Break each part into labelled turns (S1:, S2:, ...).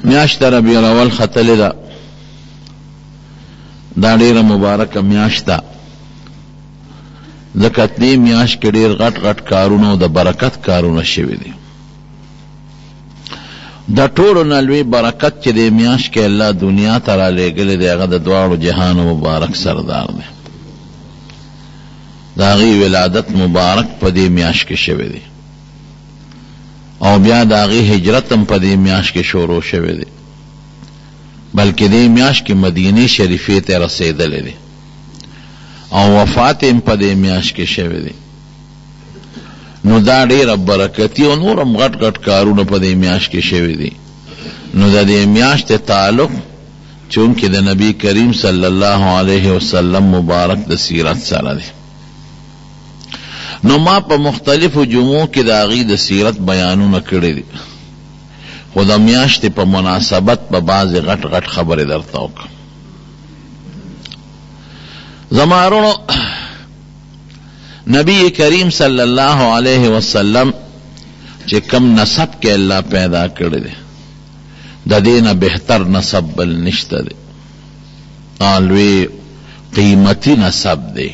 S1: میاشت ربیع الاول ختلی دا ډیره مبارکه میاشت ده. ځکه دې میاشت کې ډېر غټ غټ کارونه او د برکت کارونه شوي دي. د ټولو نه لوی برکت چې دې میاشت کې الله دنیا ته رالیږلی دی هغه د دواړو جهانو مبارک سردار دی. د هغې ولادت مبارک په دې میاشت کې شوی دی او بیا د هغې هجرت هم په دې میاشت کې شروع شوی دی، بلکې دې میاشت کې مدینې شریفې ته رسېدلی دی او وفات هم په دې میاشت کې شوی دی. نو دا ډېره برکتي او نور هم غټ غټ کارونه په دې میاشت کې شوي دي. نو د دې میاشتې تعلق چونکې د نبی کریم صلی الله علیه وسلم مبارک د سیرت سره دی. نو ما په مختلفو جمعو کې د هغې د سیرت بیانونه کړي دي، خو د میاشتې په مناسبت په بعضې غټ غټ خبرې درته وکړم. زما وروڼو، نبی کریم صلی اللہ علیہ وسلم چې کم نسب کې الله پیدا کړی دی د دې نه بهتر نسب بل نشته دی. لوی قیمتي نسب دی.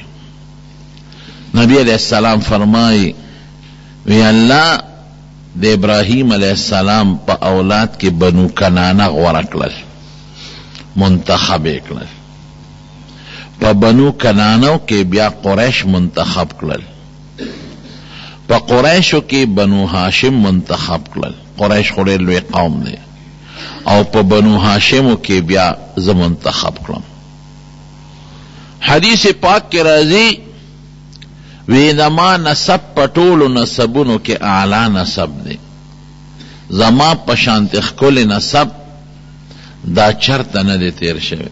S1: نبی علیہ السلام فرمائی وی الله د ابراہیم علیہ السلام په اولاد کې بنو کنانه غوره کړل، منتخب یې کړل. په بنو کنانو کې بیا قریش منتخب کړل، په قریشو کې بنو هاشم منتخب کړل. قریش خو ډېر لوی قوم دی او په بنو هاشمو کې بیا زه منتخب کړم. حدیث پاک کې راځي وی زما نسب په ټولو نسبونو کې اعلی نسب دی. زما په شانتې ښکلی نسب دا چرته نه دی تیر شوی.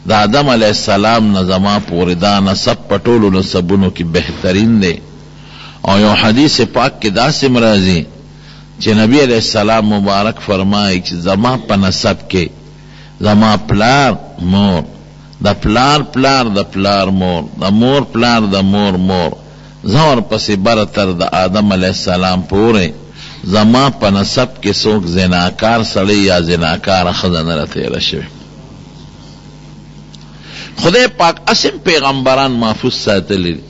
S1: د آدم علیہ السلام نه زما پورې دا نسب په ټولو نسبونو کې بهترین دی. او یو حدیث پاک کې داسې راځي چې نبی علیہ السلام مبارک فرمایي چې زما په نسب کې زما پلار مور د پلار پلار د پلار مور د مور پلار د مور مور زه ورپسې برتر د آدم علیہ السلام پورې زما په نسب کې څوک زناکار سړی یا زناکاره ښځه نه راتېره شوې. خدای پاک اسم پیغمبران محفوظ ساتلی دی.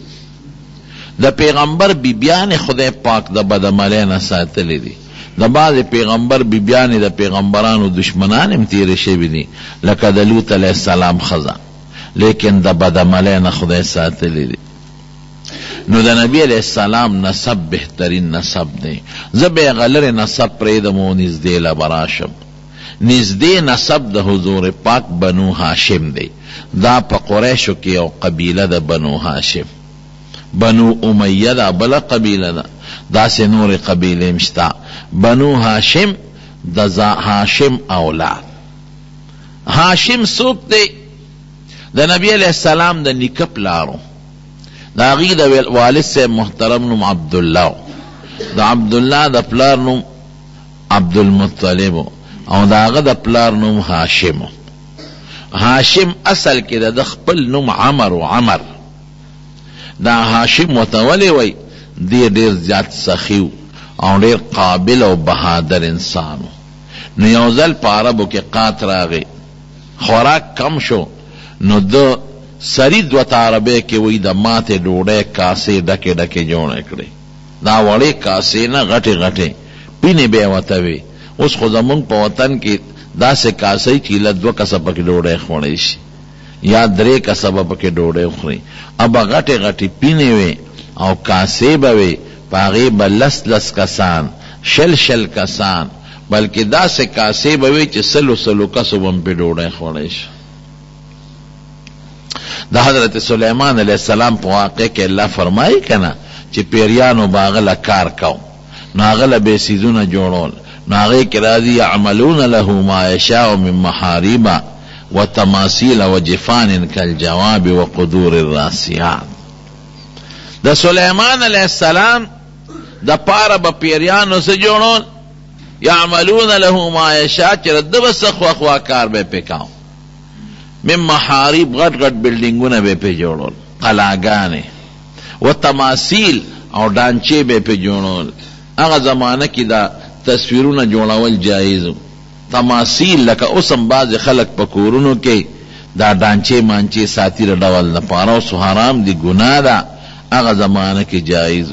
S1: د پیغمبر بیبیان خدای پاک د بدعملۍ نه ساتلی دی. د بعض پیغمبر بیبیان د پیغمبرانو دشمنان هم تیرې شوي دي، لکه د لوط علیہ السلام ښځه، لیکن د بدعملۍ نه خدای ساتلی دی. نو د نبی علیہ السلام نسب بهترین نسب دی. زه به یې غلرې نسب پرېږدم او نږدې له به راشم. نږدې نسب د حضور پاک بنو هاشم دی. دا په قریشو کې یو قبیله ده بنو هاشم. بنو امیه دا بله قبیله ده، داسې نورې قبیلې هم شته. بنو هاشم د هاشم اولاد. هاشم څوک دی؟ د نبی علیہ السلام د نیکه پلارو. د هغې د والد صاحب محترم نوم عبدالله، د عبدالله د پلار نوم عبدالمطلب او د هغه د پلار نوم هاشم. هاشم اصل کې د خپل نوم عمر و عمر. دا هاشم ورته ولې وی؟ دی ډېر زیات سخي او ډېر قابل او بهادر انسان. نو یو ځل په عربو کې قات راغی، خوراک کم شو، نو د سری دوت عربی کې وی د ماتې ډوډۍ کاسې ډکې ډکې جوړې کړې. دا وړې کاسې نه غټې غټې پینې به یې ورته وي. اوس خو زمونږ په وطن کې داسې کاسې چې له 2 کسه پکې ډوډۍ خوړی شي یا 3 کسه به پکې ډوډۍ خوري. ابه غټې غټې پینې وي او کاسې به وي، په هغې به 10 کسان 60 کسان، بلکې داسې کاسې به وي چې 100 کسو به هم پې ډوډۍ خوړی شي. د حضرت سلیمان علیہ السلام په واقع کې الله فرمایي که نه چې پیریانو به هغه له کار کو، نو هغه له بې څیزونه جوړول. نو هغې کې راځي یعملون له ما یشاء من محاریب وتماثیل وجفان کالجواب وقدور الراسیات. د سلیمان علیہ السلام د پاره به پیریانو څه جوړول؟ یعملون له ما یشاء، چې د به څه خواخوا کار به پې کاو. من محاریب غټ غټ بلډینګونه به پې جوړول، قلاګانې، وتماثیل او ډانچې به پې جوړول. هغه زمانه کې دا تصویرونه جوړول جایز، تماثیل لکه اوسم بعض خلق په کورونو کې دا ډانچې مانچې ساتي د ډول دپاره اوس حرام دي، ګناه ده. هغه زمانه کې جایز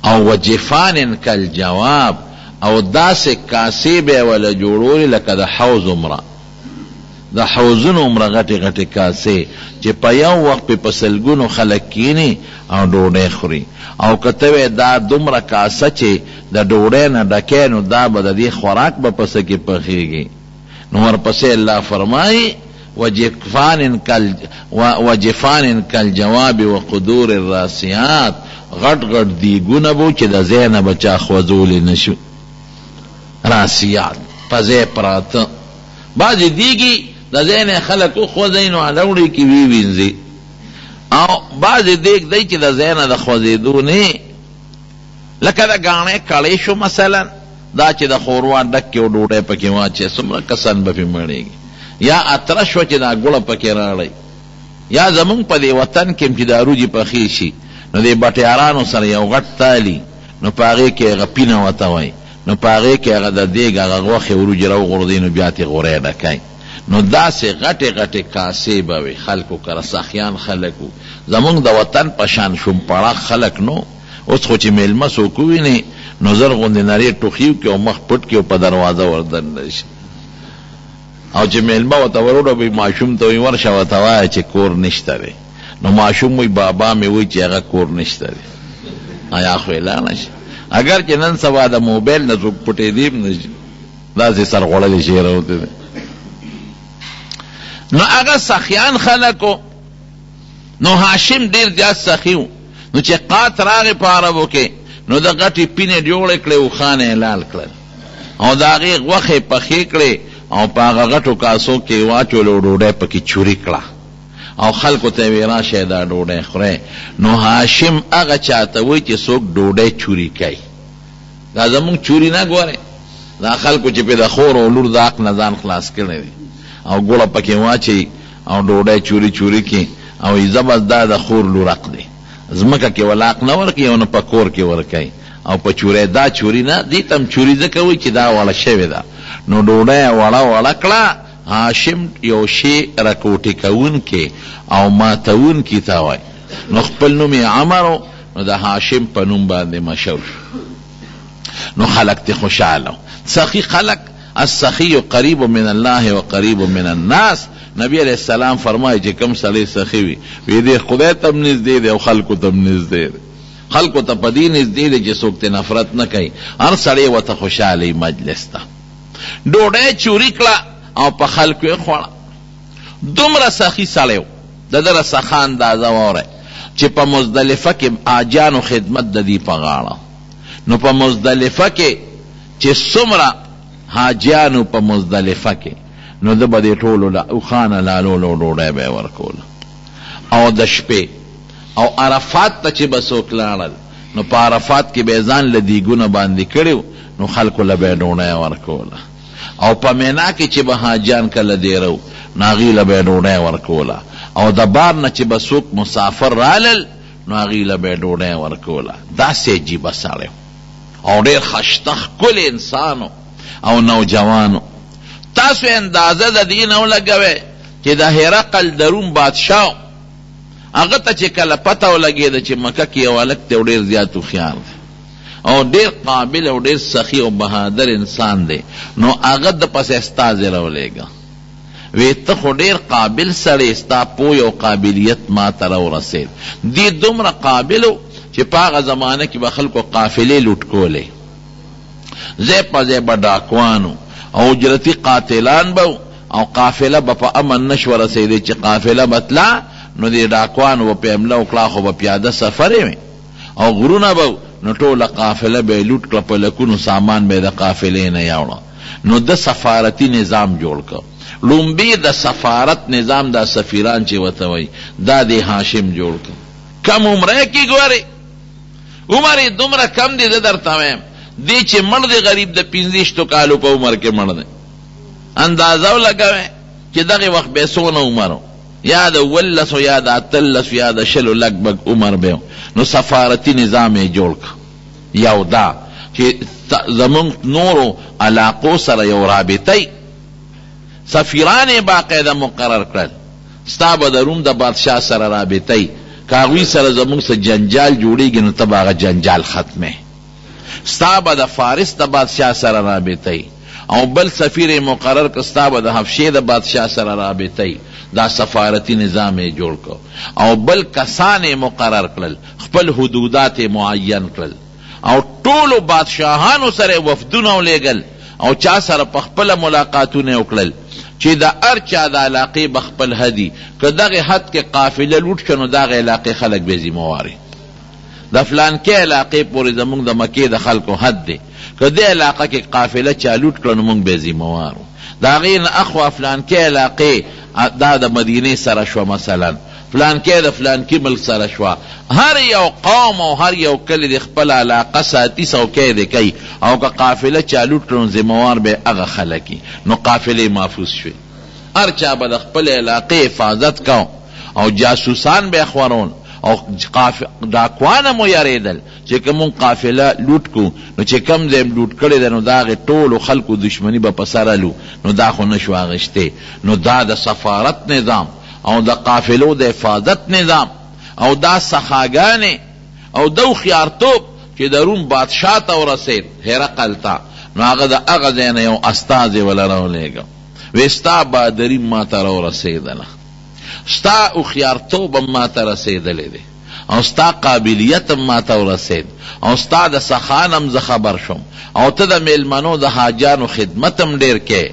S1: او وجفان کالجواب او داسې کاسې به ولا جوړولې لکه د حوض عمره، د حوضونو عمره غټې غټې کاسې چې په یو وخت په سلګونو خلک کینی او ډوډۍ خوري. او کته دا دومره کاسه چې د ډوډۍ نه ډکې نو دا به د دې خوراک به پسې کې پخېږي. نو ورپسې الله فرمایي وجفان کالجواب وقدور الراسیات، غټ غټ دیګونه بو چې د ځای نه به چا خوځولی نشو. راسیات په ځای پراته، بعضې دیګي د ځای نه خلک وخوځوي نو هلوړي کې ویوینځي، او بعضې دیګ دی چې د ځای نه د خوځېدو نه، لکه د ګاڼې کړی شو مثلا، دا چې د خوروا ډک کې ډوډۍ پکې واچې څومره کسان به پې مړېږي. یا اتره شوه چې دا ګوړه پکې راړی. یا زمونږ په دې وطن کې چې دا روجې پخې شي نو دې بټیارانو سره یو غټ تالي، نو په هغې کې هغه پینه ورته وایي، نو په هغې کې هغه د دیګ هغه غوښې وروجې راوغورځوي، نو بیا ترې غوری ډکوي. نو داسې غټې غټې کاسې به وي خلکو کره، سخیان خلک وو. زمونږ د وطن په شان شومپړه خلک نو. اوس خو چې میلمه څوک ووینې نو زر غوندې نرې ټوخي وکړي او مخ پټ کړي او په دروازه وردننه شي. او چې میلمه ورته وروډوي ماشوم ته وایي ورشه ورته وایه چې کور نشته دی. نو ماشوم وایي بابا مې وایي چې هغه کور نشته دی. یا خو اعلانه شي. اگر چې نن سبا د موبایل نه څوک پټېدی هم نه شي، داسې سرغوړلې شی راوتی دی. نو هغه سخیان خلکو. نو هاشم ډېر زیات سخي و. نو چې قات راغې په عربو کې نو د غټې پینې جوړې کړې اوښانې یې لال کړل او د هغې غوښې پخې کړې او په هغه غټو کاسو کې واچولو ډوډۍ پکې چوري کړه او خلکو ته یې ویې راشئ دا ډوډۍ خورئ. نو هاشم هغه چاته وایي چې څوک ډوډۍ چوري کوي. دا زمونږ چوري نه ګورئ، دا خلکو چې پې د خور او لور د حق نه ځان خلاص کړی دی او ګوړه پکې واچوي او ډوډۍ چوري چوري کړي او زبس دا د خور لور حق دی. ځمکه کې ولاق نه ورکوي او نه په کور کې ورکوي او په چورۍ دا چوري نه، دې ته هم چوري ځکه وایي چې دا وړه شوې ده. نو ډوډۍ وړه وړه کړه. هاشم یو شی رکوټې کوونکی او ماتوونکي ته وایي. نو خپل نوم یې عمر، نو د هاشم په نوم باندې مشهور شو. نو خلق ته خوشحاله سخی خلق. السخی قریب من الله و قریب من الناس. نبی علیہ السلام فرمایي چې کوم سړی سخی وي دې خدای ته هم نږدې دی او خلکو ته هم نږدې دی. خلکو ته په دې نږدې دی چې څوک ته نفرت نه کوي، هر سړی ورته خوشحالي مجلس ته. ډوډۍ چوري کړه او په خلکو یې خوړه. دومره سخي سړی و، د ده رسخه اندازه واورئ چې په مزدلفه کې حاجیانو خدمت د دې په غاړه. نو په مزدلفه کې چې څومره حاجیانو په مزدلفه کې، نو ده به دې ټولو اوښانه لالولو ډوډۍ به یې ورکوله. او د شپې او عرفات ته چې به څوک لاړل نو په عرفات کې به یې ځان له دیګونه باندې کړي نو خلکو له به یې ډوډۍ ورکوله. او په مینا کې چې به حاجیان کله دیرو نو هغې له به یې ډوډۍ ورکوله. او د بار نه چې به څوک مسافر رالل نو هغې له به یې ډوډۍ ورکوله. داسې عجیبه سړی او ډېر خشته ښکلی انسان او نوجوانو. تاسو اندازه د دې نه ولګوئ چې د هرقل د روم بادشاه هغه ته چې کله پته ولګېده چې مکه کې یو هلک دی او ډېر زیات هوښیار دی او ډېر قابل او ډېر سخي او بهادر انسان دی، نو هغه د پسې استازی راولېږه. وی ته خو ډېر قابل سړی، ستا پوی او قابلیت ما ته راورسېد. دې دومره قابل و چې په هغه زمانه کې به خلکو قافلې لوټ کولې، ځای په ځای به ډاکوانو او اجرتي قاتلان به او قافله به په امن نشوه رسېدی چې قافله به تله نو دې ډاکوانو به په حمله وکړه خو به پیاده سفر وي او غرونه به نو ټوله قافله به یې لوټ کړه، په لکونو سامان به یې د قافلې نه یوړه. نو د سفارتي نظام جوړ کړ. لومبي د سفارت نظام دا سفیران چې ورته وایي دا د هاشم جوړ کړ. کم عمره کې ګورې عمر یې دومره کم دی، زه درته وایم دی چې مړ دی غریب د 15 کالو په عمر کې مړ دی. اندازه ولګوئ چې دغې وخت به څونه عمر یا د 18 یا د 18 یا د 20 لږ بږ عمر به. نو سفارتي نظام یې جوړ کړ. یو دا چې زمونږ نورو علاقو سره یو رابطه سفیران باقاعده مقرر کړل، ستا به د روم د بادشاه سره رابطه که هغوی سره زمونږ سره جنجال جوړېږي نو ته به هغه جنجال ختمې، ستا به د فارس د بادشاه سره رابطه او بل سفیر مقرر که ستا به د حبشې د بادشاه سره رابطه، دا سفارتی نظام یې جوړ کو او بل کسان مقرر کړل، خپل حدودات معین کړل او ټولو بادشاهانو سره وفدونه ولېږل او چا سره په خپله ملاقاتونه وکړل چې د هر چا د علاقې به خپل حدي، که دغې حد کې قافله لوټ شو نو دغې علاقې خلک به ذمهواري، د فلانکې علاقې پورې زمونږ د مکې د خلکو حد دی، که دې علاقه کې قافله چا لوټ کړه نو مونږ به ذمهوار وو. د هغې نه اخوا فلانکې علاقې دا د مدینې سره شوه، مثلا فلانکې د فلانکي ملک سره شوه، هر یو قوم او هر یو کلی د خپل علاقه ساتي، څوکۍ دې کوي او که قافله چا لوټ کړه نو ذمهوار به هغه خلک وي، نو قافلې محفوظ شوې. هر چا به د خپل علاقې حفاظت کو او جاسوسان به خورون او ډاکوانه مو یریدل چې که مونږ قافله لوټ کو نو چې کم ځای لوټ کړی دی نو د هغې ټولو خلکو دشمني به په سره لو، نو دا خو نشو اخیستی. نو دا د سفارت نظام او د قافلو د حفاظت نظام او دا سخاګانې او د هوښیارتوب چې د روم بادشاه ته ورسېد هرقل ته، نو هغه د هغه ځای نه یو استازی وله راولېږه، وی ستا بهادري ما ته راورسېدله، ستا هوښیارتوب هم ما ته رسېدلی دی او ستا قابلیت هم ما ته ورسېد او ستا د سخان هم زه خبر شوم او ته د میلمنو د حاجانو خدمت هم ډېر کې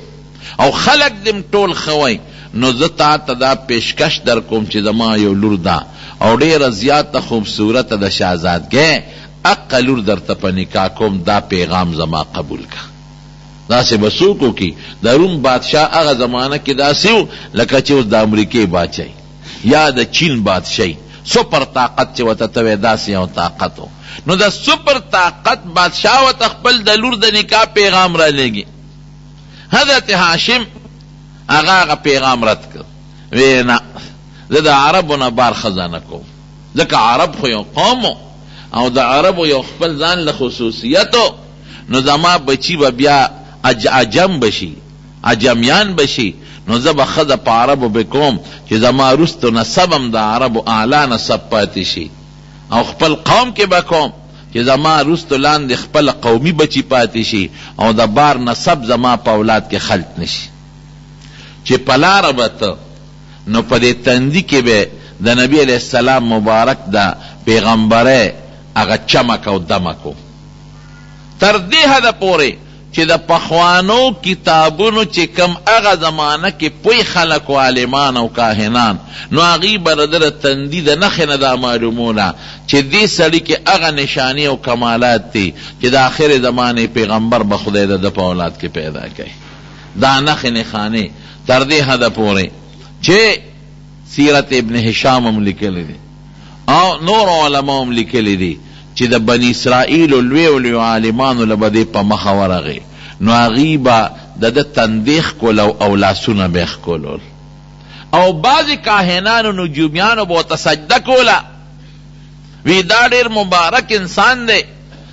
S1: او خلک دې ټول ښه، نو زه تا ته دا پیشکش در کوم چې زما یو لور ده او ډېره زیاته خوبصورته د شهزادګۍ، اقه لور درته په نکاح کوم، دا پیغام زما قبول که. داسې به څوک وکړي؟ د روم بادشاه هغه زمانه کې داسې و لکه چې اوس د امریکې بادشاهي یا د چین بادشاهي، سپر طاقت چې ورته ته وایې داسې یو طاقت و. نو د سپر طاقت بادشاه ورته خپل د لور د نکاح پیغام را لېږي. حضرت هاشم هغه پیغام رد کړ، وی نه زه د عربو نه بار ښځه نه کوم، ځکه عرب خو یو قوم او د عربو یو خپل ځان له خصوصیتو، نو زما بچی به بیا عجم بشي، عجمیان بشي، نو زه به ښځه په عربو به کوم چې زما وروستو نسب هم د عربو اعلی نسب پاتې شي او خپل قوم کې به کوم چې زما وروستو لاندې خپل قومي بچی پاتې شي او د بار نسب زما په اولاد کې خلط نشي. چې په لاره به ته نو په دې تندي کې به د نبی علیه السلام مبارک د پیغمبرۍ هغه چمک او دمک و، تر دې حده پورې چې د پخوانو کتابونو چې کم هغه زمانه کې پوی خلک و عالمان او کاهنان، نو هغوی به د ده د تندي د نښې نه دا معلومونه چې دې سړي کې هغه نشانې او کمالات دي چې د آخر زمانې پیغمبر به خدای د ده په اولاد کې پیدا کوي. دا نښې نښانې تر دې حده پورې چې سیرت ابن هشام هم لیکلی دی او نور علما هم لیکلی دی چې د بني اسرائیلو لویو لویو عالمانو له به دې په مخه ورغی، نو هغوی به د ده تندې ښکول او لاسونه به یې ښکولول او بعضې کاهنانو نجومیانو به ورته سجده کوله، وی دا ډېر مبارک انسان دی،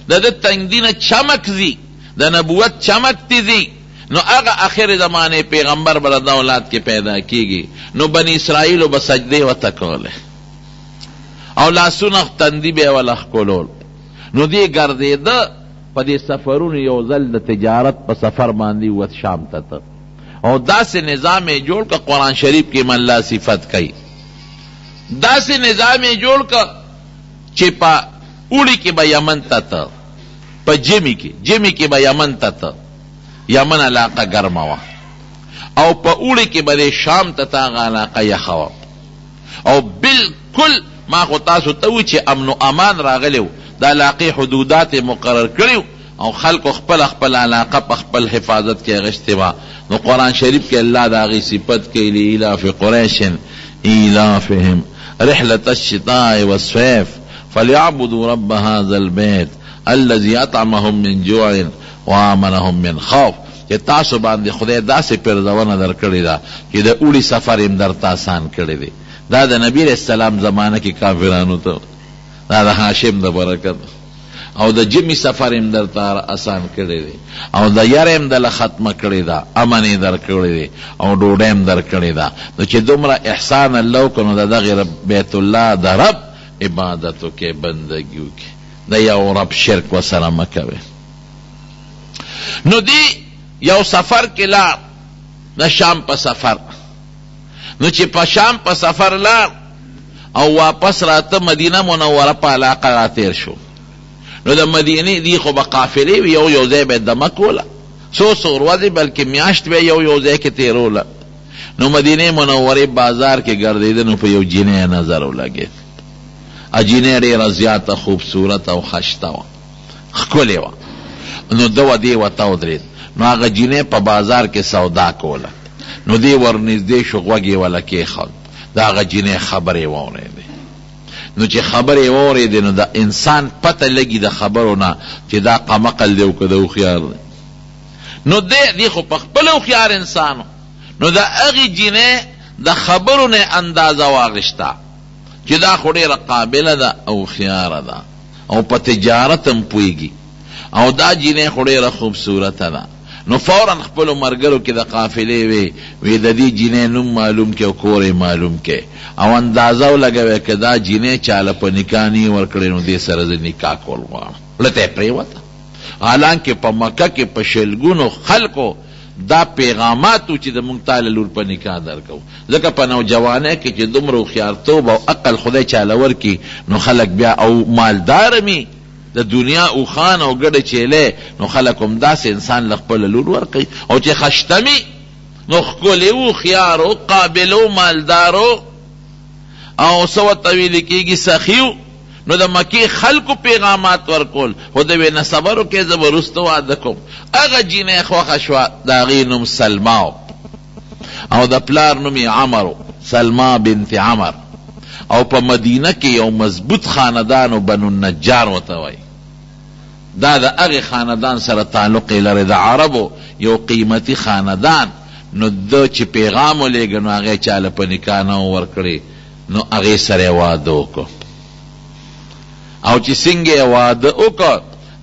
S1: د ده تندي نه چمک ځي، د نبوت چمک تی ځي، نو هغه آخر زمانه پیغمبر به د اولاد کې پیدا کیږي. نو بني اسرائیلو به سجدې ورته کولې او لاسونه تندي به یې وله ښکلول. نو دې ګرځېده په دې سفرونو یو ځل د تجارت په سفر باندې ووت شام ته او داسې نظام یې جوړ که قرآن شریف کې من الله صفت کوي، داسې نظام یې جوړ که چې په اوړي کې به یمن ته، په جمی کې به یمن ته، یمن علاقه ګرمه وه او په اوړي کې به شام ته هغه علاقه یخه وه او بالکل ما خو تاسو ته وی چې امن و امان راغلی و، د علاقې حدودات مقرر کړي او خلکو خپل علاقه په خپل حفاظت کې اخیستې وه. نو قرآن شریف کې الله د هغې صفت کوي، لإیلاف قریش ایلافهم رحلة الشتاء والصيف فلیعبدوا رب هذا البیت الذي اطعمهم من جوع وآمنهم من خوف. چې تاسو باندې خدای داسې پرزونه در کړې ده چې د اوړي سفر هم درته آسان کړی دی. دا د نبی علیہ السلام زمانه کې کافرانو ته، دا د هاشم د برکت. او د جمی سفر هم درته آسان کړی دی او د یار هم دله ختمه کړې ده، امن یې در کړی دی او ډوډۍ هم در کړې ده. نو چې دومره احسان الله وکړو نو د دغې بیت الله د رب عبادت وکړئ، بندګي وکړئ، د یو رب شرک ورسره مه کوئ. نو دی یو سفر کې لاړ، د شام په سفر. نو چې په شام په سفر لاړ او واپس راته مدینه منوره په علاقه را تیر شو. نو د مدینې دی خو به قافلې وي، یو ځای به یې دمه کوله، څو ورځې بلکې میاشت به یو ځای کې تېروله. نو مدینې منورې بازار کې ګرځېده، نو په یو جینۍ نظر ولګېد. جینۍ ډېره زیاته خوبصورت او خشته وه، ښکلې وه. نو ده دې ورته ودرېد. نو هغه جینۍ په بازار کې سودا کوله. نو دې ورنږدې شو، غوږ یې وله کېښود، د هغه جینۍ خبرې واورېدې. نو چې خبرې واورېدې نو د انسان پته لګي د خبرو نه چې دا قمقل دی او که د هوښیار دی. نو دی خو په خپل هوښیار انسانو. نو د هغې جینۍ د خبرو نه اندازه واخیسته چې دا خو ډېره قابله ده او هوښیاره ده او په تجارت هم پوهېږي او دا جینۍ خو ډېره خوبصورته ده. نو فوراً خپلو ملګرو کې د قافلې وی د دې جینۍ نوم معلوم کې او کور یې معلوم کې او اندازه ولګوئ که دا جینۍ چاله په نکاح نه ورکړې نو دې سره زه نکاح کول غواړم. لته یې پرېوته. حالانکه په مکه کې په شلګونو خلکو دا پیغامات و چې د مونږ تاله لور په نکاح درکو. ځکه په نوجوانۍ کې چې دومره هوښیارتوب او عقل خدای چاله ورکړي نو خلک بیا او مالدار مي د دنیا او خان او ګډه چیلې نو خلک هم داسې انسان له خپله لور ورکوي. او چې خشتمي نو ښکلې و، هوښیارو، قابلو، مالدارو او څه ورته ویل کېږي سخي. نو د مکې خلکو پیغامات ورکول. خو د ویې نه صبر وکړئ، زه به وروسته واده کوم. هغه جینۍ خوښه شوه، د هغې نوم سلما او د پلار نوم یې عمر، سلما بنت عمر. او په مدینه کې یو مضبوط خاندان و بنو النجار ورته وایي. دا د هغې خاندان سره تعلق یې لري، د عربو یو قیمتي خاندان. نو ده چې پیغام ولېږه نو هغې چاله په نکاح نه ورکړې، نو هغې سره یې واده وکړو. او چې څنګه یې واده وکړ،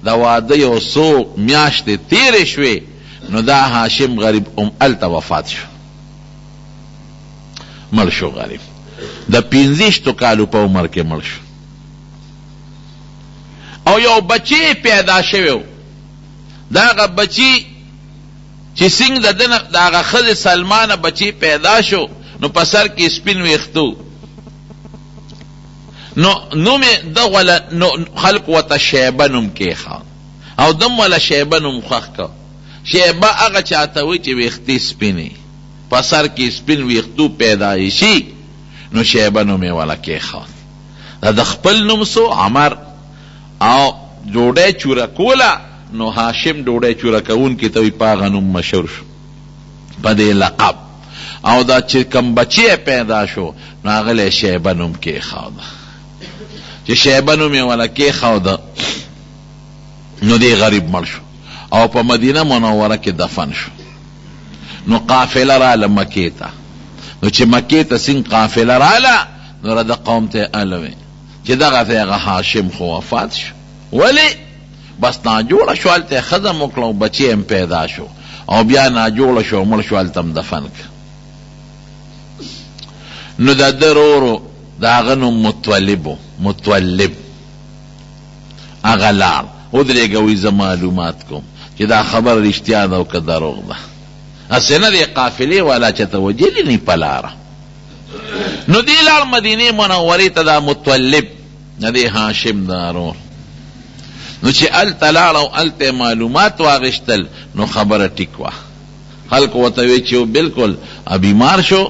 S1: د واده یو څو میاشتې تېرې شوې نو دا هاشم غریب هلته وفات شو، مړ شو. غریب د 15 کالو په عمر کې مړ شو. او یو بچی پیدا شوی و. د هغه بچی چې څنګه د هغه ښځې سلمانه بچی پیدا شو نو په سر کې سپین ویښته نو نوم یې خلق ورته شیبه نوم کېښود او دم وله شیبه نوم خوښ کړ. شیبه هغه چاته وایي چې ویښتې سپینې په سر کې سپین ویښتو پیدا شي نو شیبه نوم یې وله کېښود. د خپل نوم سو عمر او ډوډۍ چوره کوله نو هاشم ډوډۍ چوره کوونکي ته وایي په هغه نوم مشهور شو په دې لقب. او دا چې کم بچی پیدا شو نو هغه شیبه نوم کېښود. چې شیبه نوم یې وله کېښود نو دی غریب مړ شو او په مدینه منوره کې دفن شو. نو قافله راله مکې ته. نو چې مکې ته څنګه قافله راله نو رده قوم ته الوي چې دغه ته هغه هاشم خو وفات شو. ولې؟ بس ناجوړه شو، هلته یې ښځه وکړه او بچی هم پیدا شو او بیا ناجوړه شو مړ شو، هلته هم دفن کړه. نو د ده ورورو د هغه نوم متولب هغه لاړ ودرېږه وایي زه معلومات کوم چې دا خبر رښتیا ده او که دروغ ده. هسې نه دی قافلې والا چېته وجلي نه په لاره. نو دی لاړ مدینې منورې ته دا متولب د دې هاشم د ورور. نو چې هلته لاړ او هلته معلومات واخیستل نو خبره ټیک وه. خلکو ورته وایي چې بلکل بیمار شو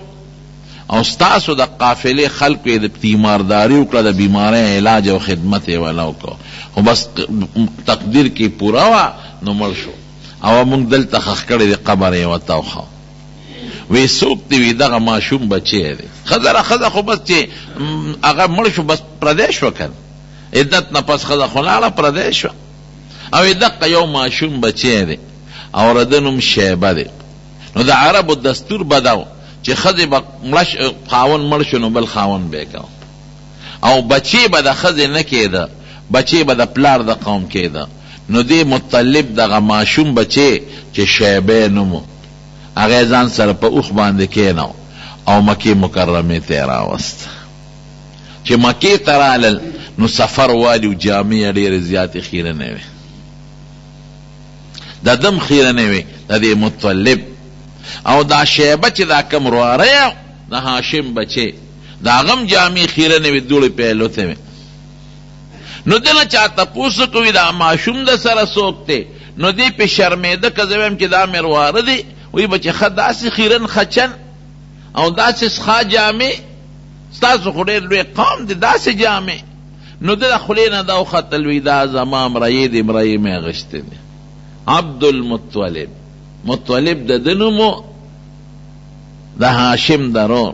S1: او ستاسو د قافلې خلکو یې د تیمارداري وکړه، د بیمارۍ علاج او خدمت یې وله وکړو، خو بس تقدیر کې پوره وه نو مړ شو او موږ دلته ښخ کړی دی، قبر یې ورته وښو. وی څوک دی؟ وی دغه ماشوم بچی دی. ښځه خو بس چې هغه مړ شو بس پردی شوه که عدت نه پس ښځه خو لاړه پردی شوه. او دقه یو ماشوم بچی دی او رده نوم شیبه دی. نو د عربو دستور به ده چې ښځې به خاوند مړ شو نو بل خاوند به یې کو او بچی به د ښځې نه کېده بچی به د پلار د قوم کېده. نو دی مطلب دغه ماشوم بچی چې شیبه نومو هغه ځان سره په اوښ باندې کېناو او مکې مکرمې ته راوست. چې مکې ته رالل نو سفر والي و جامې ډېرې زیاتې خیرنې وې، د دم خیرنې وې د دې مطلب. او دا شیبه چې دا کم رواره د هاشم بچی د هغه جامې خیرنې وې، دوړې پیلوتې وې. نو دله چا تپوس کوي دا ماشوم د سره څوک دی؟ نو دی پې شرمېده که زه ویم چې دا مې رواره دی، وی بچې ښه داسې خیرن خچن او داسې ښه جامې، ستاسو خو ډېر لوی قوم دی داسې جامې. نو د خولې نه دا وختل، وی دا زما مرۍ دی، مرۍ مې اغوښتې دی. عبدالمطلب، مطلب د ده نوم د هاشم درور.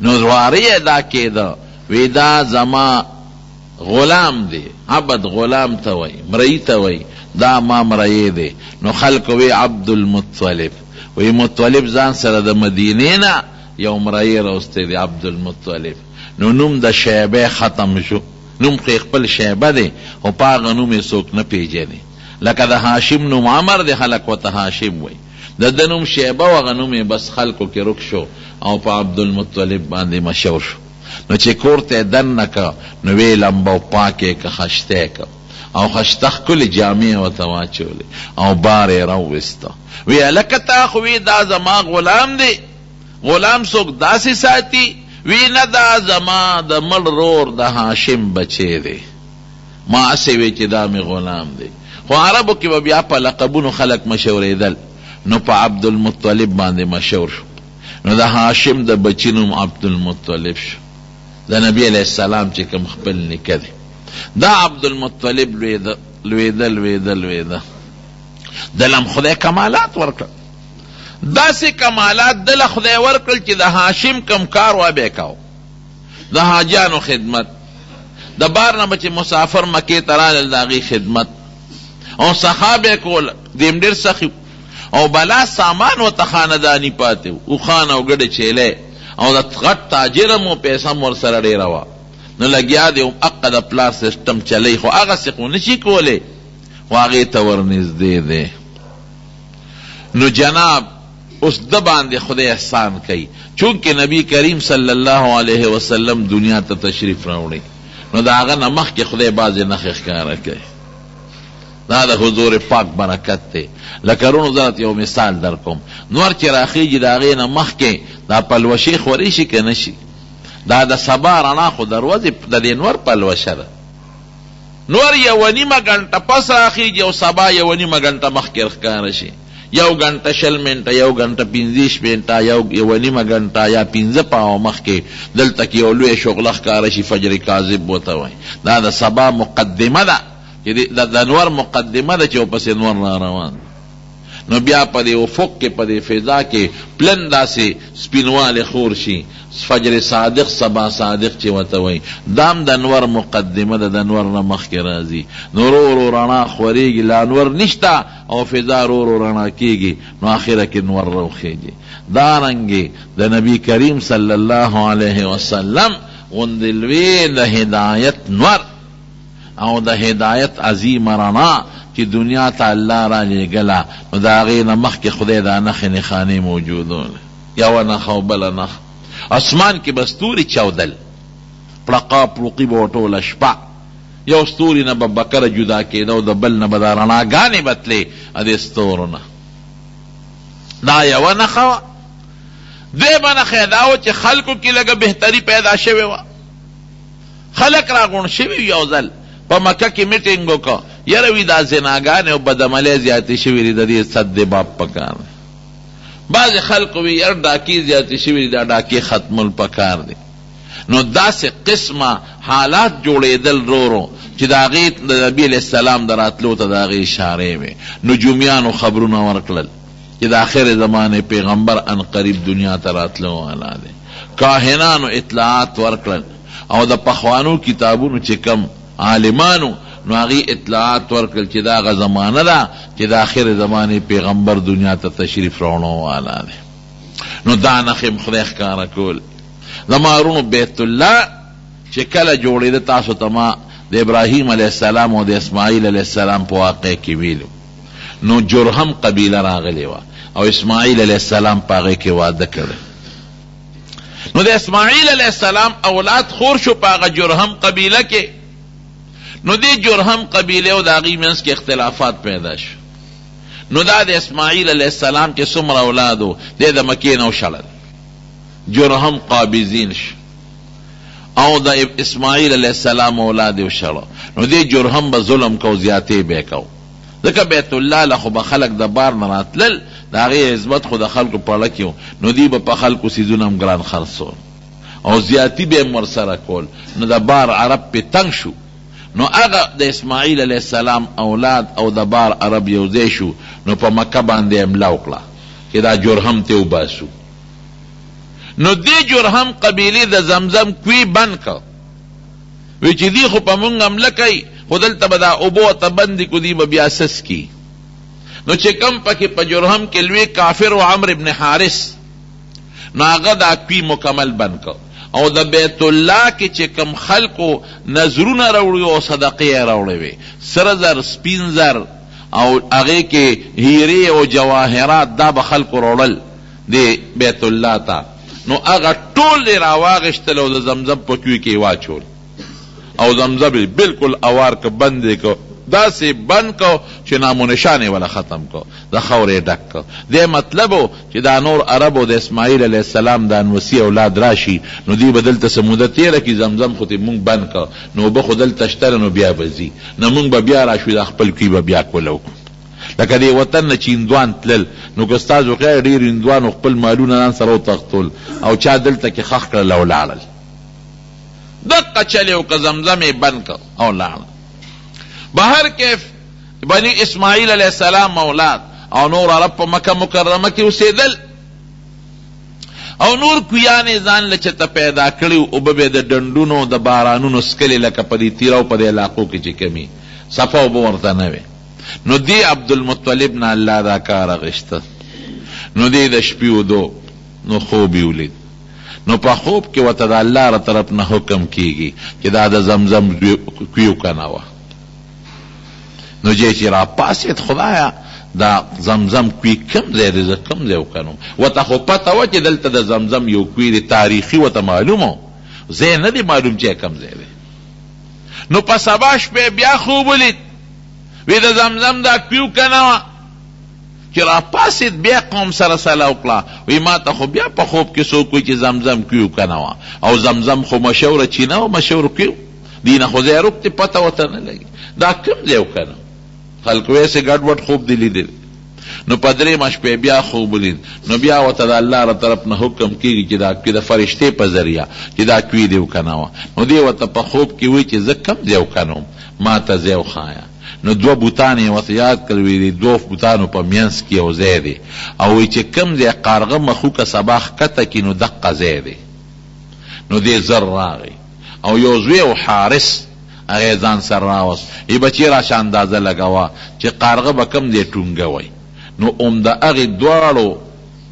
S1: نو رواره یې دا کېده، وی دا زما غلام دی، عبد غلام ته وی، مرئی ته وی، دا ما مرئی دی. نو خلق وی عبدالمطلب، وی مطلب ځان سره د مدینې نه یو مرئی راوستی دی عبدالمطلب. نو نوم د شیبه ختم شو، نوم خو خپل شیبه دی او په هغه نوم یې څوک نه پیژني. لکه د هاشم نوم عمر دی، خلق ورته هاشم وی، د ده نوم شیبه و، هغه نوم یې بس خلقو کې رک شو او په عبدالمطلب باندې مشهور شو. نو چې کور ته دننه که نو وی لمبه و پاکې که خشته که او خشته ښکلې جامې ورته واچولې او بار یې راوویسته. وی هلکه تا خو وی دا زما غلام دی، غلام څوک داسې ساتي؟ وی نه دا زما د مړ رور د هاشم بچی دی. ما هسې وی چې دا مې غلام دی. خو عربو کې به بیا په لقبونو خلک مشهورېدل، نو په عبدالمطلب باندې مشهور شو. نو د هاشم د بچي نوم عبدالمطلب شو، د نبی علیہ السلام چې کوم خپل نیکه دی. دا عبدالمطلب لویده دلم خدای کمالات ورکړل. داسې کمالات دله خدای ورکړل چې د هاشم کم کار وا به کاو، د حاجانو خدمت، د بار نه به چې مسافر مکې ته رالل د هغې خدمت او صحابه کول، دیم ډېر سخي او بلا سامان ورته خانداني پاتې و، اوښان او ګډې چیلې او د غټ تاجر مو پیسه م ورسره ډېره وه. نو لګیا دی حقه د پلار سیسټم چلی، خو هغسې خو نشي کولی، خو هغې ته ورنږدې دی. نو جناب اوس ده باندې خدای احسان کوي، چونکې نبی کریم صلی الله علیه وسلم دنیا ته تشریف راوړی، نو د هغه نه مخکې خدای بعضې نښې ښکاره کوي. دا د حضور پاک برکت دی. لکه رونو زرت یو مثال در کوم، نور چې راخیږي د هغې نه مخکې دا پلوشې خورې شي که نه شي؟ دا د سبا رڼا خو د ورځې د دې نور پلوشه ده. نور یوه نیمه ګنټه پس راخیږي او سبا یوه نیمه ګنټه مخکې ښکاره شي، یو ګنټه 20 منټه، یو ګنټه 25 منټه، یوه نیمه ګنټه یا 15 پاوه مخکې دلته کې یو لوی شغله ښکاره شي، فجر کاذب ورته وایي. دا د سبا مقدمه ده، د نور مقدمه ده چې ورپسې نور را روان. نو بیا په دې افق کې په دې فضا کې پلن داسې سپینوالی خور شي، فجر صادق سبا صادق چې ورته وایي، دام د نور مقدمه ده، د نور نه مخکې راځي. نو ورو ورو رڼا خورېږي، لا نور نشته او فضا ورو ورو رڼا کېږي، نو آخره کې نور روخېږي. دارنګې د نبی کریم صلی الله علیه وسلم غوندې لوی د هدایت نور او د هدایت عظیم رڼا چې دنیا ته الله را لېږله، نو د هغې نه مخکې خدای دا نښې نښانې موجودون، یوه نښه او بله نښه. اسمان کې به ستوري چاودل، پړقا پړوقي به ټوله شپه، یو ستوري نه به بکره جدا کېده او د بل نه به دا رڼاګانې به تلې د ستورو نه. دا یوه نښه وه. دویمه نښه دا وه چې خلکو کې لږه بهتري پیدا شوې وه، خلک راغونډ شوي یو ځل په مکه کې میټینګ وکړه، یاره وي دا زناګانې او بدعملۍ زیاتې شوي دي، د دې سد باب پکار دی. بعضې خلکو وي یاره ډاکې زیاتې شوي دي، دا ډاکې ختمول پکار دی. نو داسې قسمه حالات جوړېدل رو چې د هغې د نبي علیه السلام د راتلو ته د هغې اشارې وې. نجومیانو خبرونه ورکړل چې د آخر زمانې پیغمبر ان قریب دنیا ته راتلو والا دی. کاهنانو اطلاعات ورکړل او د پخوانو کتابونو چې کم عالمانو نو هغې اطلاعات ورکړل چې دا هغه زمانه ده چې د آخر زمانې پیغمبر دنیا ته تشریف راوړو والا دی. نو دا نښې خدای ښکاره کول. د مارونو بیت الله چې کله جوړېده، تاسو ته ما د ابراهیم علیه السلام او د اسماعیل علیه السلام په واقع کې ویلو. نو جرهم قبیله راغلی وه او اسماعیل علیه السلام په هغې کې واده کړی. نو د اسماعیل علیه السلام اولاد خور شو په هغه جرهم قبیله کې. نو دې جرهم قبیله او د هغې منځ کې اختلافات پیدا شو. نو دا د اسماعیل علیه السلام چې څومره اولاد و دی د مکې نه وشړل، جرهم قابضین شو او د اسماعیل علیه السلام اولاد یې وشړه. نو دې جرهم به ظلم کو، زیاتې به کو، ځکه بیت الله له خو به خلک د بار نه راتلل، د هغې عظمت خو د خلکو په اړه کې و. نو دوی به په خلکو څیزونه هم ګران خرڅول او زیاتي به هم ورسره کول. نو د بار عرب پې تنګ شو. نو هغه د اسماعیل علیه السلام اولاد او د بار عرب یو ځای شو. نو په مکه باندې حمله وکړه چې دا جرهم ته وباسو. نو دې جرهم قبیلې د زمزم کوی بند که، وی چې دی خو په مونږ حمله کوي، خو دلته به دا اوبو ورته بندې کړو، دی به بیا سس کی. نو چې کم پکې په جرهم کې لوی کافر و عمرو ابن حارث، نو هغه دا کوی مکمل بند که. او د بیت الله کې چې کم خلکو نظرونه راوړي او صدقې یې راوړی وي، سره زر، سپین زر او هغې کې هیرې او جواهرات، دا به خلکو راوړل د بیت الله ته. نو هغه ټول یې راواغېشتل او د زمزم په کوی کې واچول او زمزم یې بلکل اوار که، بند یې که، داسې بند که چې نام و نشان یې وله ختم که، د خاورې یې ډک که. دې مطلب و چې دا نور عربو د اسماعیل علیه السلام د انوسي اولاد راشي، نو دوی به دلته څه موده تېره کړي، زمزم خو ته مونږ بند که، نو اوبه خو دلته شته نو بیا به ځي، نه مونږ به بیا راشو د خپل کوی به بیا کوله وکړو. لکه دې وطن نه چې هندوان تلل، نو که ستاسو خیر ډېر هندوانو خپل مالونه ځان سره وتښتول او چا دلته کې ښخ کړل او لاړل. دقه چلې وکړه، زمزم یې بند که او لاړل. بهر کیف بني اسماعیل علیه السلام اولاد او نور عرب په مکه مکرمه کې اوسېدل او نور کویانې ځان له چته پیدا کړي، اوبه به د ډنډونو د بارانونو څکلې، لکه په دې تیره او په دې علاقو کې چې کمي صفا اوبه ورته نه وې. نو دی عبدالمطلب نه الله دا کار اغشته. نو دی د شپې ودو، نو خوب یې ولید. نو په خوب کې ورته د الله را طرف نه حکم کېږي چې دا د زمزم کوی وکنوه. نو چې را پاسېد، خدایا دا زمزم کوی کم ځای دی، زه کم ځای وکنم. ورته خو پته وه چې دلته د زمزم یو کوی دی، تاریخي ورته معلوم و، ځای نه دی معلوم چې کم ځای دی. نو په سبا شپې بیا خوب ولید، وی د زمزم دا کوی وکنوه. چې را پاسید بیا قوم سره صلاح وکړه، وی ما ته خو بیا په خوب کې څوک وی چې زمزم کوی وکنوه، او زمزم خو مشهوره چینه و، مشهور کوی دی، نه خو ځای روکتې پته ورته نه لګي دا کوم ځای وکنه. خلکو یې سې ګډ وډ خوب دی لیدلی. نو په درېیمه شپې بیا خوب ولید. نو بیا ورته د الله له طرف نه حکم کېږي چې دا د فرشتې په ذریعه چې دا کوی دی وکنوه. نو دی ورته په خوب کې وی چې زه کوم ځای وکنوم، ما ته ځای وښایه. نو دوه بوتان یې ورته یاد کړل، وی دوه بوتانو په منځ کې یو ځای دی، او وی چې کوم ځای قارغه مخوکه سبا ښکته کړي نو دقه ځای دی. نو دی زر راغی او یو زوی و حارس هغه ځان سره راوست، ای بچی راشه اندازه لګوه چې قارغه به کوم دی ټونګه وی. نو د هغې دواړو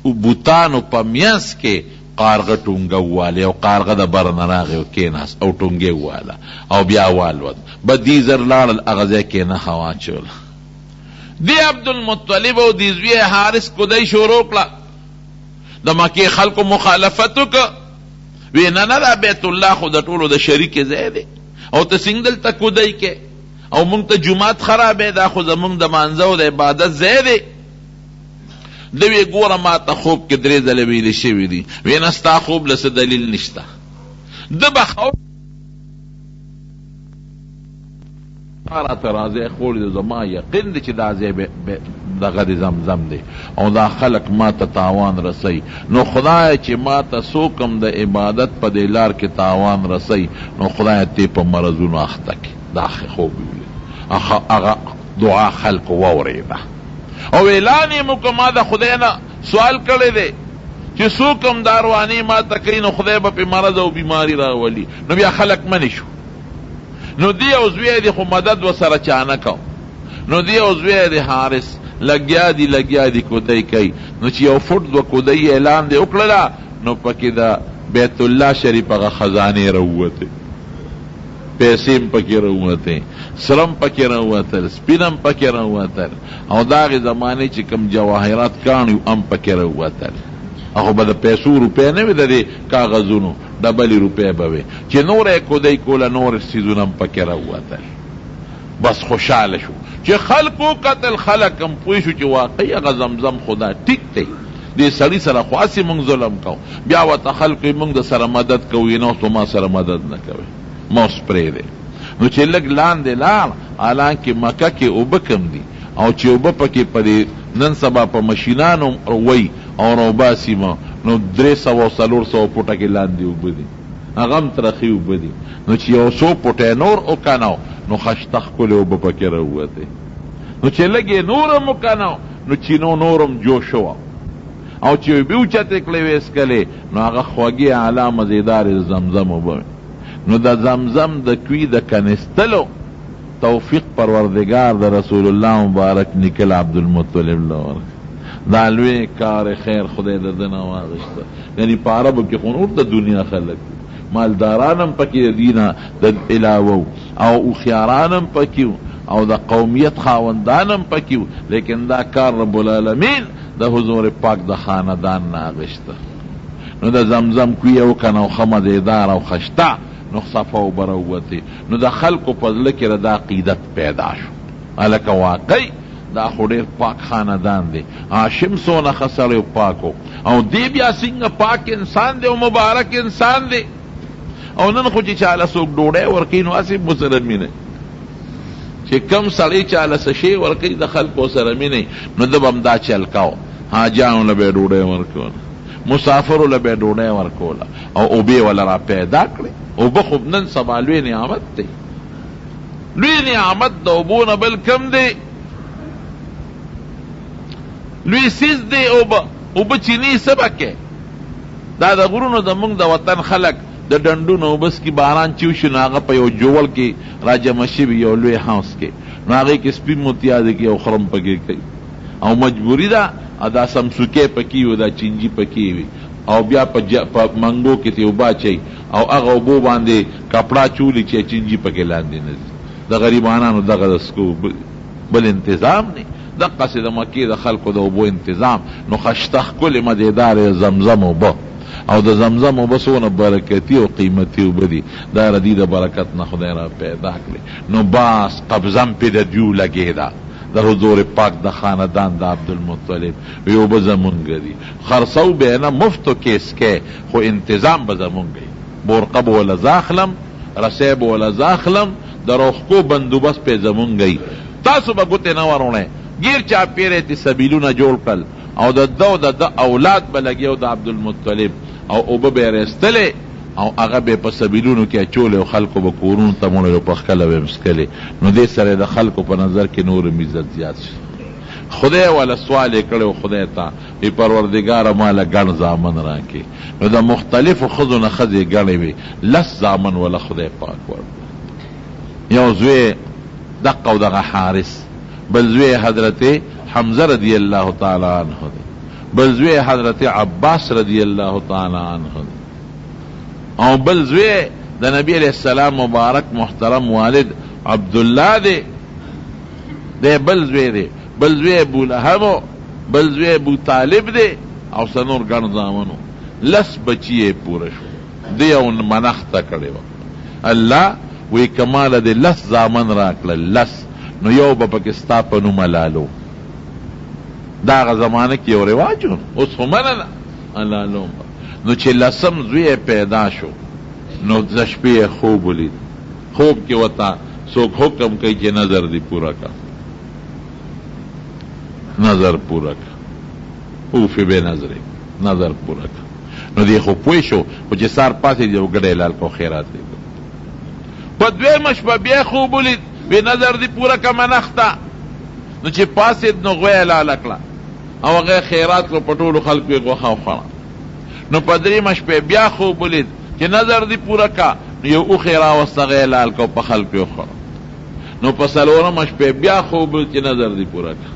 S1: بوتانو په منځ کې قارغه ټونګه وواله، او قارغه د بره نه راغی او کېناست او ټونګې وواله او بیا والوت. به دې زر لاړل هغه ځای کې نښه واچوله. دې عبدالمطلب او دې زوی حارس کودی شروع کړه. د مکې خلکو مخالفت وکړه، وی نه نه دا بیت الله خو د ټولو د شریکې ځای دی، او ته څنګه دلته کودی کې، او مونږ ته جومات خرابې، دا خو زمونږ د مانځه او د عبادت ځای دی. دوی ګوره ما ته خوب کې 3 ځله ویلې شوي دي، وی نه ستا خوب له څه دلیل نشته. ده به خوب راته راځی خوړ دی، زما یقین دی چې دا ځای دغه د زمزم دی او دا خلق ما ته تاوان رسی. نو خدای چې ما ته څوک هم د عبادت په دې لار کې تاوان رسی، نو خدای ته په مرضونو اخته کړي. دا خوب ویلې، هغه دعا خلق واورېده او اعلان یې مو که ما د خدای نه سوال کړی دی چې څوک هم دا روانې ما ته کوي، نو خدای به پې مرض او بیماري راولي. نو بیا خلق منې شو. نو دی او زوی دی خو مدد و سره چانه کو. نو دی او زوی دی حارس لګیا دی کودی کوي. نو چې یو فوټ 2 کودی اعلان دی وکړله، نو پکې د بیت الله شریف هغه خزانې راووتې. پیسیم پکی روتیں، سرم پکی روتل، سپینم پکی روتل، او داغی زمانے چی کم جواہرات کانیو ام پکی روتل. اخو با دا پیسو روپے نوی دا دی کاغذونو ڈبلی روپے بوے چی نور کدی کولا نور سیزونم پکی روتل. بس خوشحال شو چی خلقو قتل خلقم پوشو چی واقعی اگا زمزم خدا ٹک تی دی سڑی سر خواسی منگ ظلم کو بیا وطا خلقی منگ دا سر مدد کوئی نو تو ما سر مدد نکوی موس پری دے نو چی لگ لان دے لان آلان کی مکہ کی اوبکم دی او چی اوبپا کی پدی نن سبا پا مشینانو وی او روباسی ما نو 300 پوٹا کی لان دی اوبدی اغم ترخی اوبدی نو چی او 100 پوٹے نور او کناو نو خشتخ کلی اوبپا کی روتے نو چی لگی نورم او کناو نو چینو نورم جوشوا او چی بیو چاتے کلیویس کلی نو آغا خواگی علام زیدار زمزم اوبا نو دا زمزم دا کوی دا کنستلو توفیق پروردگار دا رسول اللہ مبارک نکل عبدالمطلب لور دا لوی کار خیر خدای دا دن آوازشتا یعنی پاربو کی خونور دا دنیا خلق مالدارانم پکی دینا دا علاوو او اخیارانم پکیو او دا قومیت خاوندانم پکیو لیکن دا کار رب العالمین دا حضور پاک دا خاندان ناغشتا نو دا زمزم کوی او کنو خمد ادار او خشتا نو صفاو بروتی نو دا خلقو پزلکی را دا قیدت پیدا شو علکا واقعی دا خودیر پاک خاندان دے آشم سونا خسر پاکو او دی بیا سنگ پاک انسان دے او مبارک انسان دے او نن خوچی چالا سوک ڈوڑے ورکینو اسی مسلمین چی کم سڑی چالا سشی ورکی دا خلقو سرمین نو دب امدا چلکاو حاجانو لبے ڈوڑے ورکونا مسافرو لبے ڈوڑے ورکولا او اوبے والا را پیدا کرے او بخب نن سبا لوی نعمت دے لوی نعمت دا اوبون بل کم دے لوی سیز دے اوبا چینی سبکے دا دا غرونو دا منگ دا وطن خلق دا ڈنڈو نو بس کی باران چیوشو ناغا پا یو جوول کی راجہ مشیبی یو لوی ہاؤس کے ناغی کی سپین متیازے کی او خرم پکی کئی او مجبوری دا دا سمسوکے پکی و دا چنجی پکی وی او بیا پا منگو کی تی اوبا چی او اغا اوبو باندے کپڑا چولی چی چنجی پکی لاندے نزی دا غریبانانو دا غدسکو بل انتظام نہیں دا قصد مکی دا خلقو دا اوبو انتظام نو خشتخ کل مدیدار زمزم اوبا او دا زمزم اوبا سونا برکتی و قیمتی اوبا دی دا ردی دا برکت نا خدای را پیدا کلی نو باس قبضم پی دا دیو لگے دا دا حضور پاک دا خاندان دا عبدالمطلب ویو بزمون گدی خرسو بینا مفتو کیس کے خو انتظام بزمون گئی بورقب والا زاخلم رسیب والا زاخلم دا روخکو بندوبس پی زمون گئی تاسو با گوتے نوارونے گیر چا پیرے تی سبیلونا جوڑ کل او دا اولاد بلگیو دا عبدالمطلب او اوبا بیرستلے او اغا بے پا سبیلونو کیا چولے و خلقو با کورون تمونے رو پخکلو بمسکلے نو دے سرے دا خلقو پا نظر کے نور میزت زیاد شد خدای والا سوالے کڑے و خدای تا بی پروردگار مالا گن زامن راکی نو دا مختلف خضو نخضی گنے بی لس زامن والا خدای پاک ورد یو زوی دقا و دقا حارس بل زوی حضرت حمزہ رضی اللہ تعالی عنہ دے بل زوی حضرت عباس رضی اللہ تعالی عنہ دے او بل زوی دا نبی علیہ السلام مبارک محترم والد عبداللہ دے بل زوی دے بل زوی ابو لہبو بل زوی ابو طالب دے او سنور گن زامنو لس بچیے پورا شو دے او منختا کڑے وقت اللہ وی کمال دے لس زامن راکل لس نو یو با پاکستا پنو ملالو داغ زمانہ کی یو رواجون اس مننا اللہ لوم نو چھ لسم زوی پیدا شو نو زشپی خوب لید خوب کی وطا سوک حکم کئی چھ نظر دی پورا کا نظر پورا کا اوفی بے نظری نظر پورا کا نو دی خوب پوشو چھ سار پاسی جو گڑے لال کو خیرات دی پا دوی مشپا بیا خوب لید بے نظر دی پورا کا منختا نو چھ پاسید نو غوی لالکلا او غیر خیرات کو پٹولو خلق بے گوخاو خانا نو پدری مش پہ بیا خوب بلید کہ نظر دی پورا کا نو یو او خیرا وستا غیر لال کو پا خلق بے خانا نو پسلونا مش پہ بیا خوب بلید کہ نظر دی پورا کا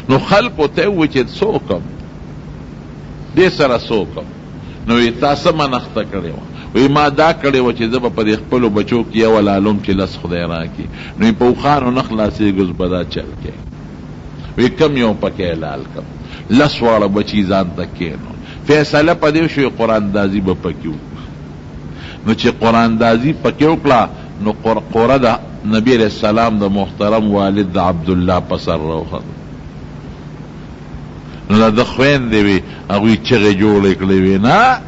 S1: نو خلقو تیوی چید سوکم دے سر سوکم نو تا څه منښته کړې وه؟ وی ما دا کړې وه چې زه به په دې خپلو بچو کې یو لالم چې لس خدای راکړي، نو په اوښانو نه خلاصېږو زه به دا چل کې. وی کم یو پکې لال کم، لس واړه بچي ځان ته کېنو. فیصله په دې شوې قراندازي به پکې وکړو. نو چې قراندازي پکې وکړه نو قره د نبی علیہ السلام د محترم والد د عبدالله په سر راوخت. نو د خویندې وې هغوی چغې جوړې کړې وې نه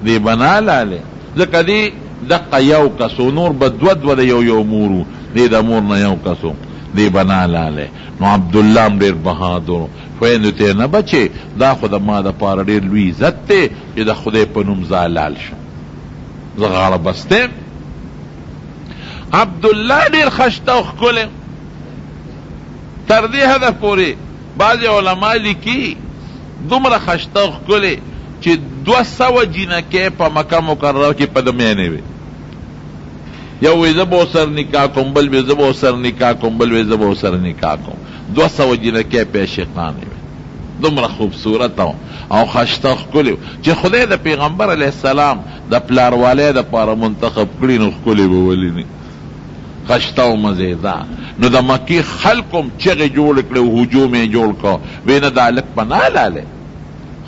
S1: دی بنا لاله، ځکه دی دقه یو کسو، نور به دوه د یو مورو، دی د مور نه یو کسو، دی بنا لاله. نو عبدالله هم ډېر بهادر، خویندو ته نه بچې دا خو د ما دپاره ډېر لوی عزت دی چې د خدای په نوم زه حلال شم، زه غاړه بسته. عبدالله ډېر خشته او ښکلی تر دې حده پورې بعضې علما لیکي دومره خشته او ښکلی چې 200 جینکې په مکه مکرمه کې په د میانې وې. یو وی زه به ورسره نکاح کوم، بل وی زه به ورسره نکاح کوم، بل وی زه به ورسره نکاح کوم. 200 جینکې په عشقانې وې، دومره خوبصورت او خشته ښکلی چې خدای د پیغمبر علیه السلام د پلاروالی دپاره منتخب کړي نو ښکلی به ولیني، خشته او مزیدار. نو د مکې خلکو هم چغې جوړې کړې، هجوم یې جوړ کړ، وی نه دا هلک په نه لالی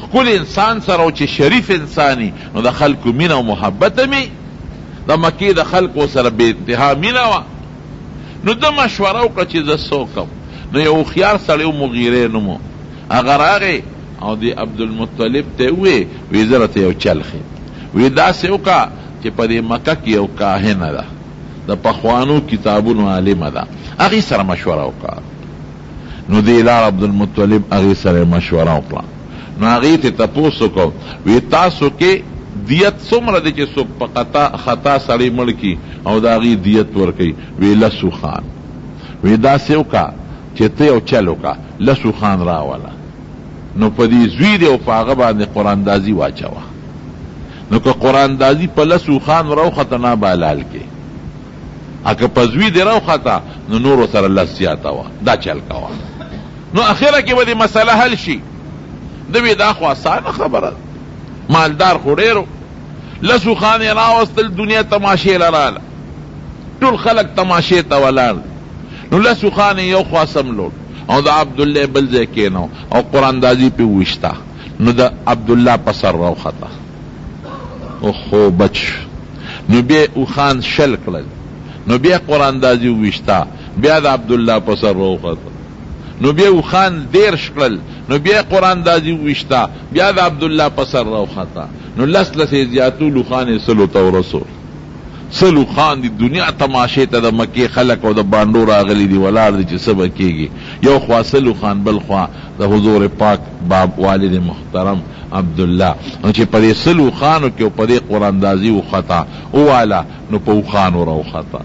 S1: ښکلی انسان سره او چې شریف انساني نو د خلکو مینه او محبت مې د مکې د خلکو سره بې انتها مینه وه. نو ده مشوره وکړه چې زه څه وکړم. نو یو هوښیار سړی و مغیرې نوم و، هغه راغی او د عبدالمطلب ته ووی وی زه راته یو چل ښیم. وی داسې وکړه چې په دې مکه کې یو کاهنه ده، د پخوانو کتابونو عالمه ده، هغې سره مشوره وکړه. نو دی لاړ عبدالمطلب هغې سره مشوره وکړه. نو هغې ته تپوس وکړو وی تاسو کې دیت څومره دی چې څوک په خطا سړی مړ کي او د هغې دیت ورکوي؟ وی 10 خان. وی داسې وکړه چې ته یو چل وکړه 10 خان راوله، نو په دې زوی دی او په هغه باندې قراندازي واچوه. نو که قراندازي په 10 خان راوخته نه به حلال کې، اکه په زوی دی راوخته نو نورو سره لس زیاته وه، دا چل کوه. نو اخره کې به دې مسله حل شي. دوی دا خو اسانه خبره، مالدار خو ډېر و، 10 خان یې راوستل، دنیا تماشې لراله، ټول خلک تماشې ته ولاړ. نو 10 خان یې یو خوا سملوټ او د عبدالله بل ځای کېنو او قراندازي پې وویشته. نو د عبدالله په سر راوخته، خو بچ. نو بیا اوښان شل کړل، نو بیا قراندازي وویشته، بیا د عبدالله په سر راوخته. نو بیا اوښان 13 کړل، نو بیا قراندازي وویشته، بیا د عبدالله په سر راوخته. نو 10 یې زیاتول، اوښان یې 100 ته ورسول. 100 اوښان دي، دنیا تماشې ته د مکې خلک او د بانډو راغلي دي، ولاړ دي چې څه به کېږي. یو خوا 100 اوښان، بل خوا د حضور پاک باب والد محترم عبدالله. نو چې په دې 100 اوښانو کې او په دې قراندازي وخته وواله، نو په اوښانو راوخته.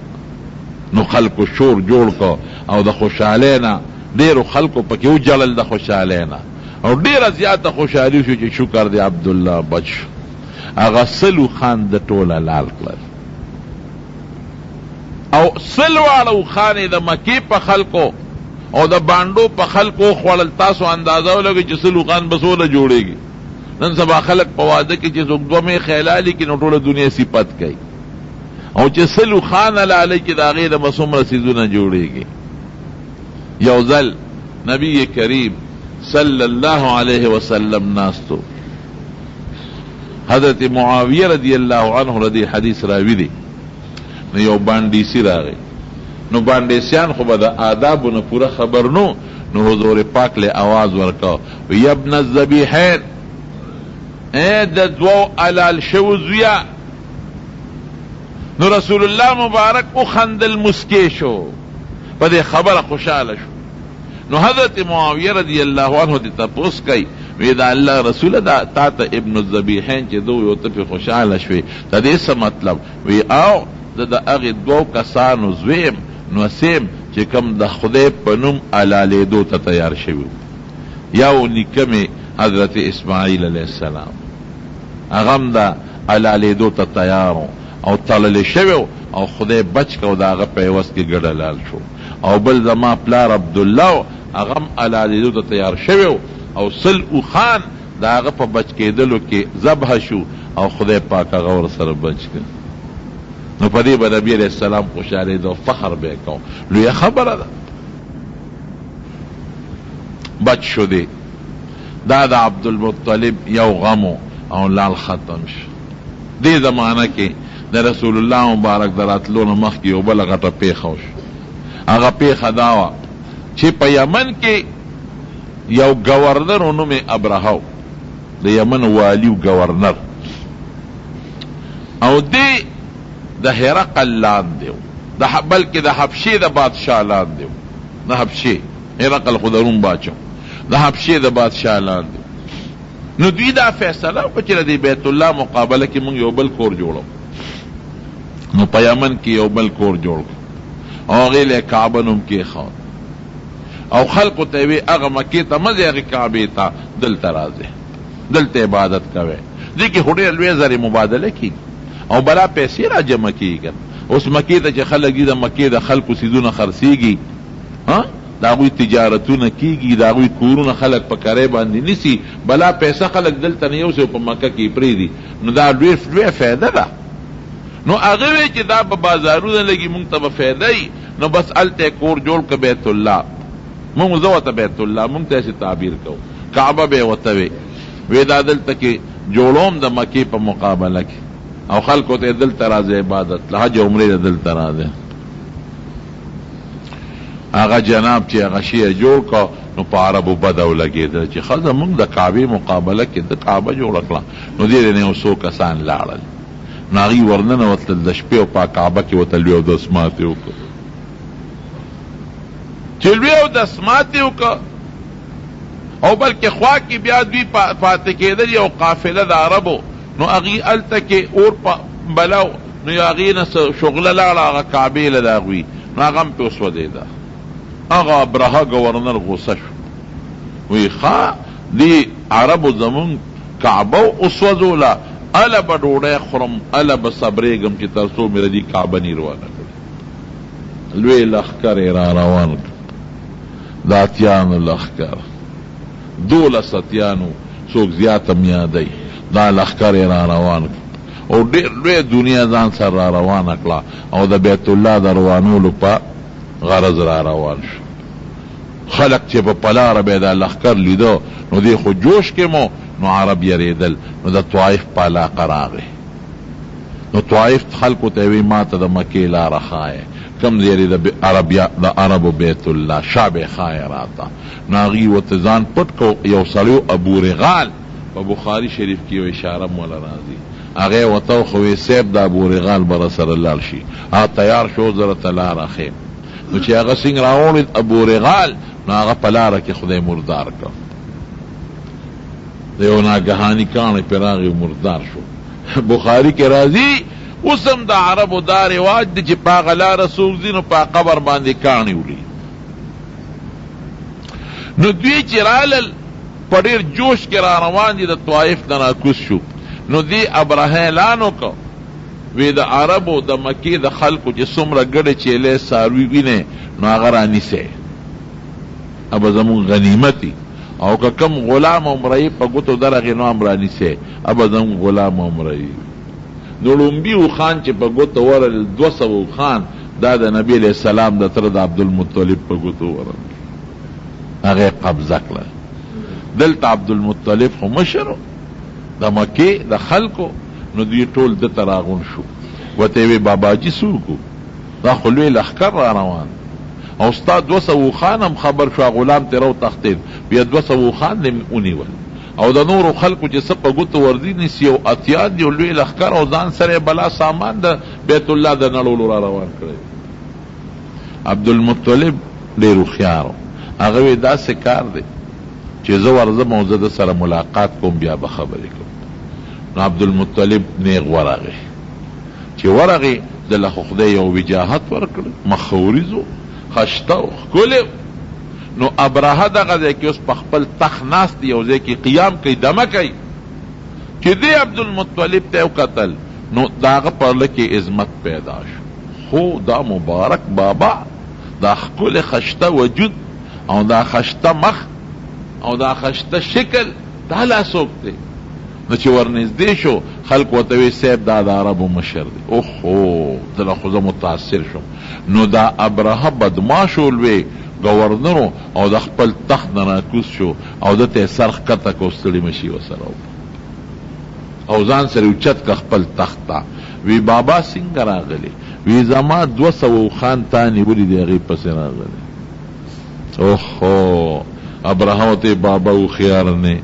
S1: نو خلکو شور جوړ کو او د خوشحالۍ نه ډېرو خلکو پکې وجړل، د خوشحالۍ نه او ډېره زیاته خوشحالي شو چې شکر دی عبدالله بچ شو. هغه 100 اوښان د ټوله لال کړل او 100 واړه اوښان یې د مکې په خلکو او د بانډو په خلکو وخوړل. تاسو اندازه ولګئ چې 100 اوښان به څومره جوړېږي. نن سبا خلک په واده کې چې څوک 2 مې خیلالي کړي نو ټوله دنیا صفت کوي، او چې 100 اوښان حلالۍ کړي د هغې نه به څومره څیزونه جوړېږي. یو ځل نبی کریم صلی الله علیه وسلم ناستو، حضرت معاویه رضی الله عنه رضی حدیث راوی دی. نو یو باندیسی راغی، نو باندیسیان خو به د آدابو نه پوره خبر نو حضور پاک له آواز ورکاو یا ابن الذبیحین، اے د 2 علال شو زویا. نو رسول الله مبارک او خندل، مسکی شو، په دې خبره خوشاله شو. نو حضرت معاویه رضی الله عنه دې تپوس کوي، وی دا الله رسول دا تا ته ابن الذبیحین چې دو یو ته په خوشاله شوي، د دې څه مطلب؟ وی او د هغې 2 کسانو زویم نو سیم چې کوم د خدای په نوم حلالېدو ته تیار شوي. یو نیکه مې حضرت اسماعیل علیه السلام، هغه هم د حلالېدو ته تیار او تړلی شوی او خدای بچ کو د هغه په عوض کې ګډه لال شو. او بل زما پلار عبدالله، هغه هم حلالېدو ته تیار شوی او 100 اوښان دا هغه په بچ کېدلو کې ذبح شو او خدای پاک هغه ورسره بچ کړ. نو په دې به نبي علیه السلام خوشحالېده او فخر به یې کو. لویه خبره ده، بچ شو دی. دا د عبدالمطلب یو غمو او لال ختم شو. دې زمانه کې د رسول الله مبارک د راتلو نه مخکې یو بله غټه پیښه وشوه. هغه پیښه دا وه چې په یمن کې یو ګورنر و نوم یې ابرهه، د یمن والی و ګورنر، او دې د هرقل لاندې و، بلکې د حبشې د بادشاه لاندې و. د حبشې، هرقل خو د روم باچا، د حبشې د بادشاه لاندې و. نو دوی دا فیصله وکړه چې د بیت الله مقابله کې موږ یو بل کور جوړو. نو په یمن کې یو بل کور جوړ کړ او هغې له کعبه نوم کېښود او خلقو ته یې وی هغه مکې ته مه ځئ، هغې کعبې ته دلته راځئ، دلته عبادت کوئ. دې کې خو ډېر لویې زرې مبادله کېږي او بلا پیسې را جمع کېږي. اوس مکې ته چې خلک دي د مکې د خلکو څیزونه خرڅېږي، د هغوی تجارتونه کېږي، د هغوی کورونه خلک په کرۍ باندې نیسي، بلا پیسه خلک دلته نه یوسي په مکه کې یې پرېږدي. نو دا لویه فایده ده. نو هغه وی چې دا په بازارونه لګي مونږ ته به فایده وي، نو بس هلته کور جوړ که بیت الله. مونږ زه ورته بیت الله مونږ ته یې تعبیر کوو، کعبه به یې ورته وی دا دلته کې جوړوم د مکې په مقابله کې او خلکو ته دلته راځي عبادت، له حج عمرې ته دلته راځي. هغه جناب چې هغه شی یې جوړ کړ نو په عربو بده ولګېده چې ښځه مونږ د کعبې مقابله کې د کعبه جوړه کړه. نو دې نه یو څو کسان لاړل، نو هغوی ورننوتل د شپې او په کعبه کې ورته لوی اودس ماتې وکړه. چې لوی اودس ماتې وکړه او بلکې خوا کې بیا دوی پاتې کېدل یو قافله د عربو، نو هغوی هلته کې اور بلو، نو هغوی نه شغله لاړه هغه کعبې له د هغوی، نو هغه هم پې وسودېده. هغه ابرهه ګورنر غوسه شو، وی ښه دې عربو زمونږ کعبه وسوځوله، اله به ډوډۍ خورم، اله به صبرېږم چې تر څو مې دې کعبه نې روانه کړي. لوی لښکر یې را روان کړ، د اتیانو لښکر، 12 اتیانو، څوک زیات هم یادوي. دا لښکر یې را روان کړ او ډېر لوی دنیا ځان سره را روانه کړه او د بیت الله د روانولو په غرض را روان شو. خلک چې په پلاره به دا لښکر لیده نو دې خو جوش کې مو، نو عرب یریدل. نو د طائف په علاقه راغی، نو طائف خلکو ته وی ما ته د مکې لاره ښایه، کم ځای د عربو بیت الله شابه ښایه راته. نو هغوی ورته ځان پټ کو. یو سړی ابو رغال په بخاري شریف کې یو اشاره مولا راځي، هغې ورته وښوی صیب د ابو رغال به راسره لاړ شي. هغه تیار شو، زه راته لاره ښیم. نو چې هغه څنګه راوړید ابو رغال، نو هغه په لاره کې خدای مردار کړ، د یو ناګهاني کاڼی پرې راغی مردار شو. بخاري کې راځي اوس هم د عربو دا رواج دی چې په هغه لاره څوک ځي نو په قبر باندې کاڼي وړي. نو دوی چې رالل په ډېر جوش کې را روان دي، د طائف نه راکوز شو. نو دې ابرهه اعلان وکړ، وی د عربو د مکې د خلکو چې څومره ګډې چیلې څاروي وینې نو هغه رانیسئ، ابه زمونږ غنیمتي، او که کم غلام او مرئي په ګوتو درغې نو هم رانیسئ، ابه زمونږ غلام او مرئي. نو لومبي اوښان چې په ګوتو ورل 200 اوښان، دا د نبي علیه السلام د تره د عبدالمطلب په ګوتو ورل، هغې قبضه کړه. دلته عبدالمطلب خو مشر د مکې د خلکو، نو دوی ټول دته راغون شو. ورته یې وی باباجي څوک، دا خو لوی لښکر را روان او ستا 200 اوښان هم خبر شو، غلام ترې راوتښتېد، بیا 200 اوښان دې ونیول او د نورو خلکو چې څه په ګوتو ورځي نیسي او اتیان دي او لوی لښکر او ځان سره بلا سامان د بیت الله د نړولو را روان کړی. عبدالمطلب ډېر هوښیار و، هغه وی داسې کار دی چې زه ورځم او زه د سره ملاقات کوم، بیا به خبرې کوم. نو عبدالمطلب نیغ ورغی، چې ورغی دله خو خدای یو وجاهت ورکړ، مخوریز و، خشته و، ښکلی. نو ابرهه دغه ځای کې اوس په خپل تخت ناست دی، یو ځای کې قیام کوي، دمه کوي. چې دی عبدالمطلب ته وکتل نو د هغه په زړه کې عظمت پیدا شو. خو دا مبارک بابا، دا ښکلی خشته وجود او دا خشته مخ او دا خشته شکل دا لا څوک دی؟ نو چې ورنږدې شو خلک ورته وی صاحب دا د عربو مشر دی. اوهو دله خو زه متاثر شوم. نو دا ابرهه بدماشو لوی گورنرو او د خپل تخت نه راکوز شو او د ته سر ښکته کو ستړي مشي ورسره او ځان سره اوچت که خپل تخت ته. وی بابا څنګه راغلی؟ وی زما 200 خان تا نیولي دی هغې پسې راغلی. اوهو ابرهه ورته بابا هوښیار نه،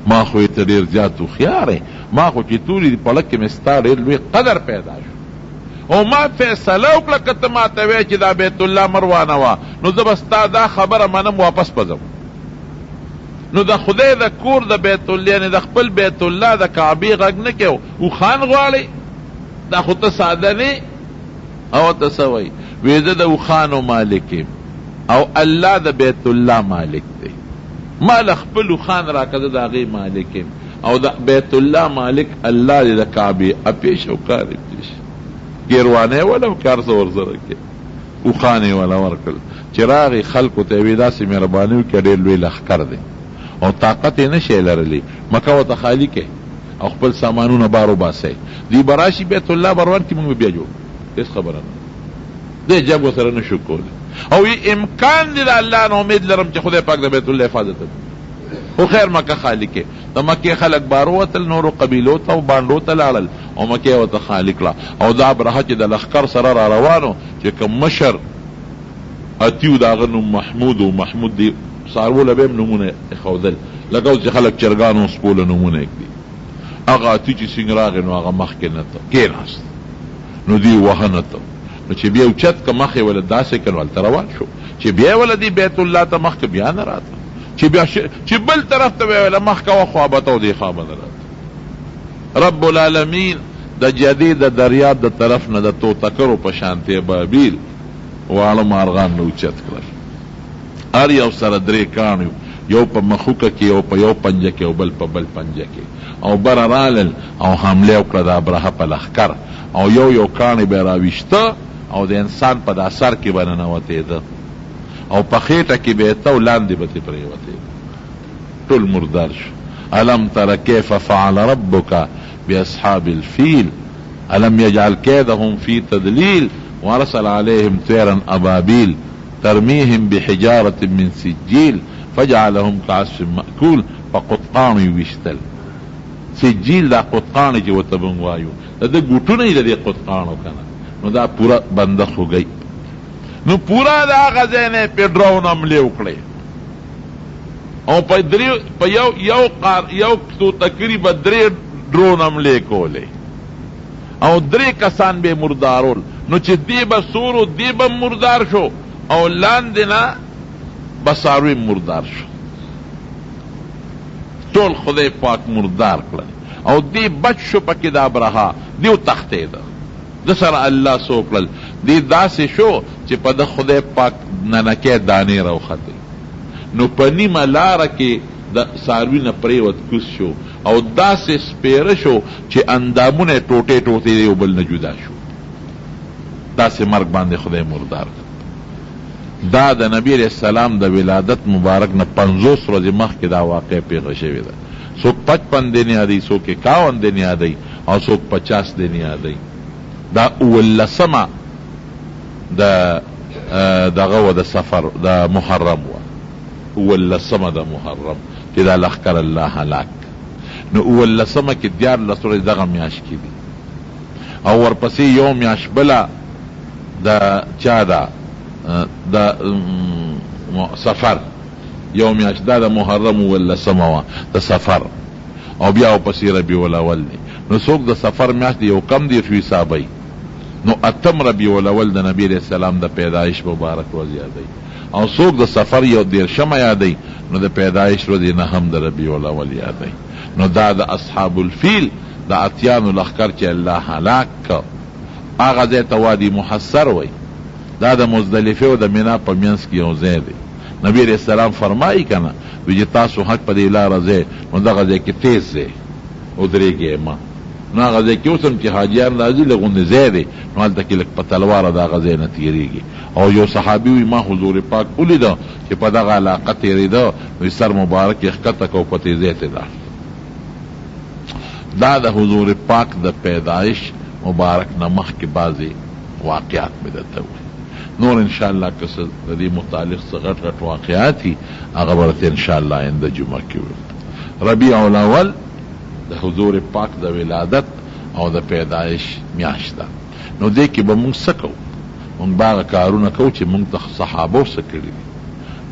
S1: ما خو یې ته ډېر زیات هوښیار یې، ما خو چې توري پړک کې مې ستا ډېر لوی قدر پیدا شو او ما فیصله وکړه که ته ما ته وایې چې دا بیت الله مروانه وه نو زه به ستا دا خبره منم واپس به ځم. نو د خدای د کور د بیت الله یعنې د خپل بیت الله د کعبې غږ نه کوي اوښان غواړئ؟ دا خو ته ساده نه او ته څه وایي؟ وایي زه د اوښانو مالک یم او الله د بیت الله مالک دی. ما له خپل اوښان راکړه زه د هغې مالک یم او د بیت الله مالک الله دی د کعبې. اپېش او کار یې پېش ګیروانه ولا کار څه ورسره کې اوښان یې ولا ورکړل. چې راغی خلکو ته یې ویې داسې مهرباني وکړه ډېر لوی لښکر دی او طاقت یې نه شی لرلی، مکه ورته خالي کړئ او خپل سامانونه بار وباسئ. دوی به راشي بیت الله بروان کې موږ بیا جوړ هېڅ خبره نه دی جنګ ورسره نه شو کولی. او امکان دی د الله نه امید لرم چې خدای پاک د بیت الله حفاظت وکړي. خو خیر مکه خالي کې د مکې خلک بار ووتل، نورو قبیلو ته او بانډو ته لاړل او مکې ورته خالي کړه. او دا ابرهه چې د لښکر سره را روانو چې کوم مشر اتیو د هغه نوم محمود و محمود دی څاروله به هم نومونه ایښودل لکه اوس چې خلک چرګانو او سپو له نومونه ایږدي. هغه اتي چې څنګه راغی نو هغه مخکې نته کېناست نو دوی وهه نته. نو چې بیا اوچت که مخ یې وله داسې کړ نو هلته روان شو. چې بیا یې وله دی بیت الله ته مخکې بیا نه راته، چې بیا چې بل طرف ته بیا وله مخ کوه خوا به ته او دې خوا به نه راته. رب العالمین د جدید د دریاب د طرف نه د توتکرو په شانتې بابیل واړه مارغان نه اوچت کړل. هر یو سره 3 کاڼ یو په مخوکه کې یو په یو پنجه کې او بل په بل پنجه کې او بره رالل او حمله وکړه د ابرهه په لښکر او یو کاڼ به راویشته او د انسان په دا سر کې به ننوتېده او په خېټه کې به یې ته او لاندې به ترې پرېوتېده. ټول مردار شو. الم تر کیف فعل ربک باصحاب الفیل الم یجعل کیدهم فی تدلیل وارسل علیهم طیرا ابابیل ترمیهم بحجارة من سجیل فجعلهم كعصف مأکول. په قطقانو یې ویشتل. سجیل دا قطقانې چې ورته به وایو د ده ګوټونه یې د دې قطقانو که نه نو دا پوره بنده خوږی. نو پوره د هغه ځای نه یې پې ډرون حملې وکړې او په یو توتکري به 3 ډرون حملې کولې او 3 کسان به یې مردارول. نو چې دی به سورو دی به مردار شو او لاندې نه به څاروي مردار شو. ټول خدای پاک مردار کړل او دی بچ شو پکې د ابرهه. دیو تښتېده د سره الله څه وکړل؟ دی داسې شو چې په د خدای پاک ننکې دانې راوختې نو په نیمه لاره کې د څاروي نه پرېوت کوز شو او داسې سپېره شو چې اندامونه یې ټوټې ټوټې یو بل نه جدا شو. داسې مرګ باندې خدای مردار کړ. دا د نبی علیہ السلام د ولادت مبارک نه 50 ورځې مخکې دا واقع پیښه شوې ده. څوک 55 دن یادوي، څوک 51 دن یادوي او څوک 50 دن یادوي. دا 19مه دغه و د سفر د محرم و 19مه د محرم چې دا لښکر الله هلاک. نو 19مه کې 14 ورځې دغه میاشت کې دي او ورپسې یو میاشت بله د چا ده د سفر یو میاشت دا د محرم 19مه وه د سفر او بیا ورپسې ربیع الاول دی. نو څوک د سفر میاشت یو کم دیر شو حسابوي نو 8 ربیع الاول د نبی علیہ السلام د پیدایش مبارک ورځ یادوي او څوک د سفر یو 13مه یادوي نو د پیدایش ورځ نه هم د ربیع الاول یادوي. نو دا د اصحاب الفیل د اتیانو لښکر چې الله هلاک کړ هغه ځای ته وادي محصر وی. دا د مزدلفه او د مینا په منځ کې یو ځای دی. نبی علیہ السلام فرمایي که نه وی چې تاسو حق په دې لاره ځئ نو دغه ځای کې تیز ځئ ودرېږئ مه نو هغه ځای کې اوس هم چې حاجیان راځي لږ غوندې ځای دی نو هلته کې لږ په تلواره د هغه ځای نه تېرېږي. او یو صحابي وي ما حضور پاک ولیده چې په دغه علاقه تېرېده نو سر مبارک یې ښکته کو په تیزۍ ته لاړ. دا د حضور پاک د پیدایش مبارک نه مخکې بعضې واقعات مې درته ووایي. نور انشاءالله که څه د دې متعلق څه غټ غټ واقعات وي هغه به درته انشاءالله آینده جمعه کې وي. ربیع الاول د حضور پاک د ولادت او د پیدایش میاشت ده. نو دې کې به مونږ څه کوو؟ مونږ به هغه کارونه کوو چې مونږ ته صحابو څه کړي دي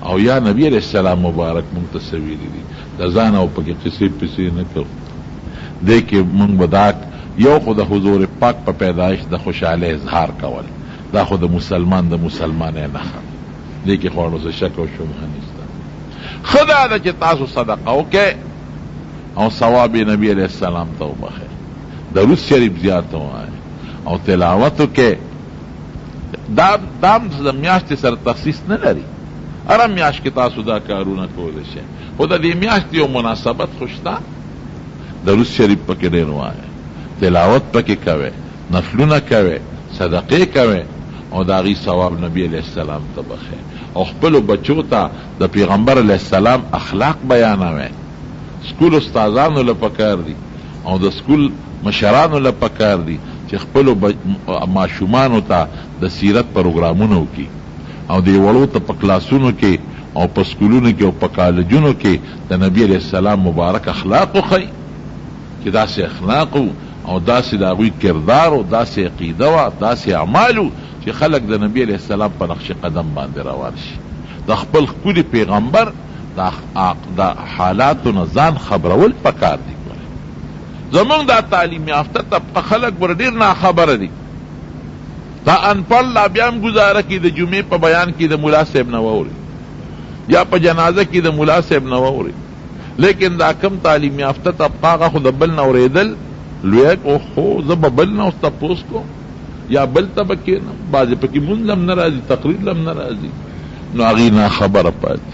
S1: او یا نبی علیہ السلام مبارک مونږ ته څه ویلي دي. د ځان او پکې قصې پسې نه کوو. دې کې مونږ به دا یو خو د حضور پاک په پیدایش د خوشحالی اظهار کول، دا خو د مسلمان د مسلمانۍ نښه. دې کې خو څه شک او شبهه نشته. ښه دا ده چې تاسو صدقه وکئ او ثواب نبی علیہ السلام ته وبخئ، درود شریف زیات ووایئ او تلاوت وکئ. دام د میاشتې سره تخصیص نه لري. هره میاشت کې تاسو دا کارونه کولی شئ، خو د دې میاشت یو مناسبت خو شته. درود شریف پکې ډېر ووایئ، تلاوت پکې کوئ، نفلونه کوئ، صدقې کوئ او د هغې ثواب نبی علیہ السلام ته بخئ. او خپلو بچو ته د پیغمبر علیہ السلام اخلاق بیانوئ. سکول استادانو له پکار دي او د سکول مشرانو له پکار دي چې خپلو ماشومانو ته د سیرت پروګرامونه وکړي او د وړو ته په کلاسونو کې او په سکولونو کې او په کالجونو کې د نبی علیہ السلام مبارک اخلاق وښیي چې داسې اخلاق او داسې د هغوی کردار او داسې عقیده وه، داسې اعمالو چې خلک د نبی علیہ السلام په نقش قدم باندې روان شي. د خپل ښکلي پیغمبر د حالاتو نه ځان خبرول پکار دي. زمونږ دا تعلیم یافته طبقه خلک ور ډېر ناخبره دي. دا انپړ لا بیا هم ګزاره کړي د جمعې په بیان کې د ملا صاحب نه واوري یا په جنازه کې د ملا صاحب نه واوري، لیکن دا کم تعلیم یافته طبقه هغه خو د بل نه اورېدل لوی اوهو زه به بل نه اوس تپوس کوم یا بل ته به کښېنم، بعضې پکې مونځ هم نه راځي، تقریر هم نه راځي، نو هغې ناخبره پاتې.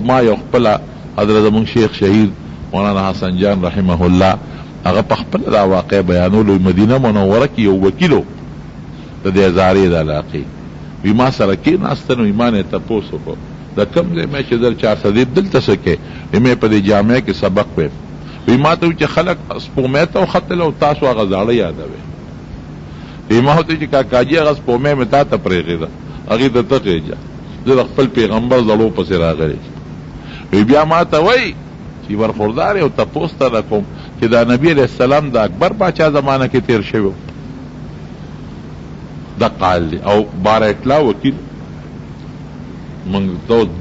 S1: ما یو خپله حضرت زمونږ شیخ شهید مولانا حسن جان رحمه الله هغه په خپله دا واقع بیانولو. مدینه منوره کې یو وکیلو د دې هزارې د علاقې وي ما سره کېناسته نو ما نه یې تپوس وکړو د کوم ځای مې چې در چار صدیب دلته څه کې مې په دې جامعه کې سبق ویم. وی ما ته چې خلک سپومې ته وختل او تاسو هغه زاړه یادوئ. وی ما ورته چې کاکاجي هغه سپومې مې تا ته پرېښېده هغې ته ته خېجه زه د خپل پیغمبر زړو پسې راغلی. وی بیا ما ته وایي چې برخوردار او تپوس ته نه کوم چې دا نبی علیہ السلام د اکبر باچا زمانه کې تیر شوی دقه حال دی. او بار اطلاع وکیل موږ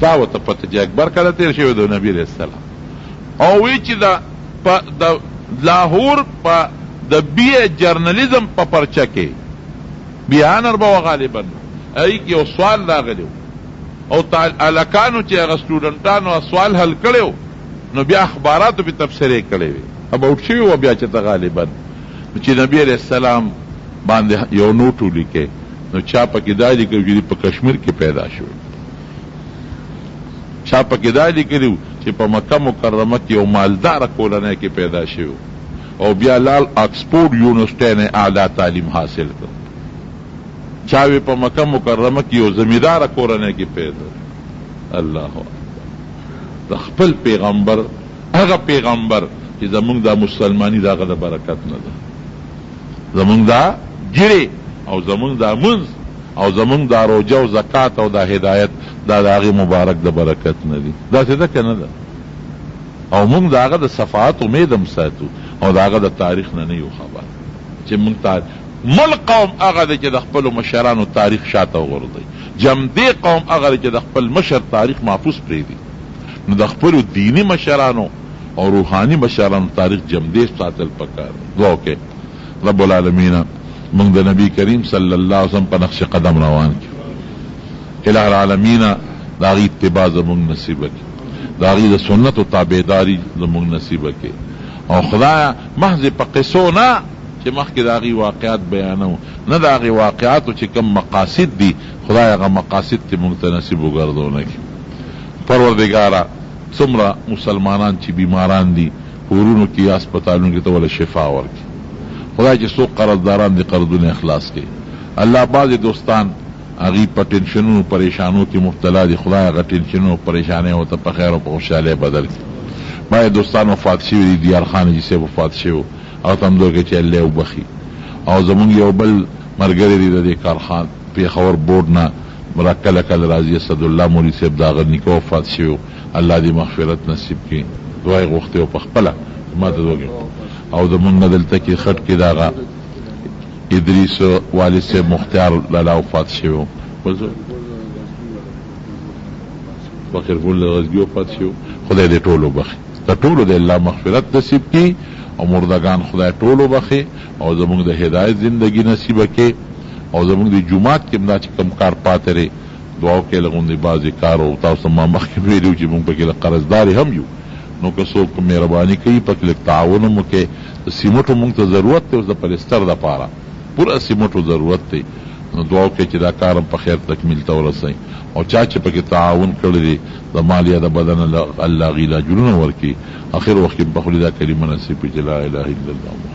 S1: دا ورته پته چې اکبر کله تیر شوی د نبی علیہ السلام. او وی چې د لاهور په د بی جرنالیزم په پرچه کې بیانر به غالبا ای کې یو سوال راغلی او الکانو چې هغه سټوډنټانو سوال حل کړی نو بیا اخباراتو پې تبصرې کړی وي اباوټ شوي وه بیا چې ته غالبا چې نبی علیہ السلام باندې یو نوټ ولیکې نو چا پکې دا لیکلي چې په کشمیر کې پیدا شوی، چا پکې دا لیکلي چې په مکه مکرمه کې یو مالداره کورنۍ کې پیدا شوی او بیا لال آکسفورډ یونیورسټۍ نه اعلی تعلیم حاصل کړ، چا وی په مکه مکرمه کې یو زمینداره کورنۍ کې پیدا. الله د خپل پیغمبر هغه پیغمبر چې زمونږ دا مسلمانی دا هغه د برکت نه ده، زمونږ دا ګیرې او زمونږ دا منځ او زمونږ دا روجه او زکات او دا هدایت دا د هغې مبارک د برکت نه دي. داسې ده که نه ده؟ او مونږ د هغه د صفحات امید هم ساتو او د هغه د تاریخ نه نه یو خبر چې مونږ مل قوم هغه دی چې د خپلو مشرانو تاریخ شاته وغورځوي، جمدې قوم هغه دی چې د خپل مشر تاریخ محفوظ پرېږدي. نو د خپلو دیني مشرانو او روحاني مشرانو تاریخ جمدې ساتل پکار دی. دعا وکړئ رب العالمین مونږ د نبی کریم صلی الله علیه وسلم په نقش قدم روان کړي. الہ العالمین د هغې اتباع زمونږ نصیب کړي، د هغې د سنتو تابعداري زمونږ نصیب کړي. او خدایه محض په قصو نه چې مخکې د هغې واقعات بیانو نه د هغې واقعاتو چې کوم مقاصد دي خدای هغه مقاصد ته مونږ ته نصیب وګرځونه کړي. پروردګاره څومره مسلمانان چې بیماران دي پورونو کې یا هسپتالونو کې ته ولا شفا ورکړي. خدای چې څوک قرضداران دي قرضونه اخلاص کړي. الله بعضې دوستان هغوی په ټینشنونو پریشانو کې مبتلا دي، خدای هغه ټینشنونو پریشانۍ ورته په خیر او په خوشحالۍ بدل کړي. بعضې دوستان وفات شوي دي، دیارخان حاجي صاحب وفات شوي، هغه ته هم دعا کوي چې الله یې وبخي. او زمونږ یو بل ملګری دی د دې کارخان پېښور بورډ نه را کله کله راځي، اسدالله مولوي صاحب د هغه نیکه وفات شوي، الله دې مغفرت نصیب کړي. دعا یې غوښتې وه په خپله ما ته دعا کوي. او زمونږ نه دلته کې خټ کې د هغه ادریس والد صاحب مختار لالا وفات شوي، فقیر ګل غزګي وفات شوي. خدای دې ټول وبخي، د ټولو د الله مغفرت نصیب کړي او مردگان خدای ټول وبخي او زمونږ د هدایت زندگی نصیبه کړي. او زمونږ د جومات کې هم دا چې کم کار پاتې دی دعا وکړئ لغوندې بعضې کار او تاسو ما مخکې ویلي وو چې مونږ پکې قرضدارې هم یو، نو که څوک مهرباني کوي پکې لږ تعاون هم وکړئ. د سیمټو مونږ ته ضرورت دی، اوس د پلستر دپاره پوره سیمټو ضرورت دی، نو دعا وکړئ چې دا کار هم په خیر تکمیل ته ورسئ. او چا چې پکې تعاون کړی دی د مال یا د بدن الله غي اجرونه ورکړي. اخر وخت کې په خپل دا کلمه نصیب کړي چې لا اله الا الله.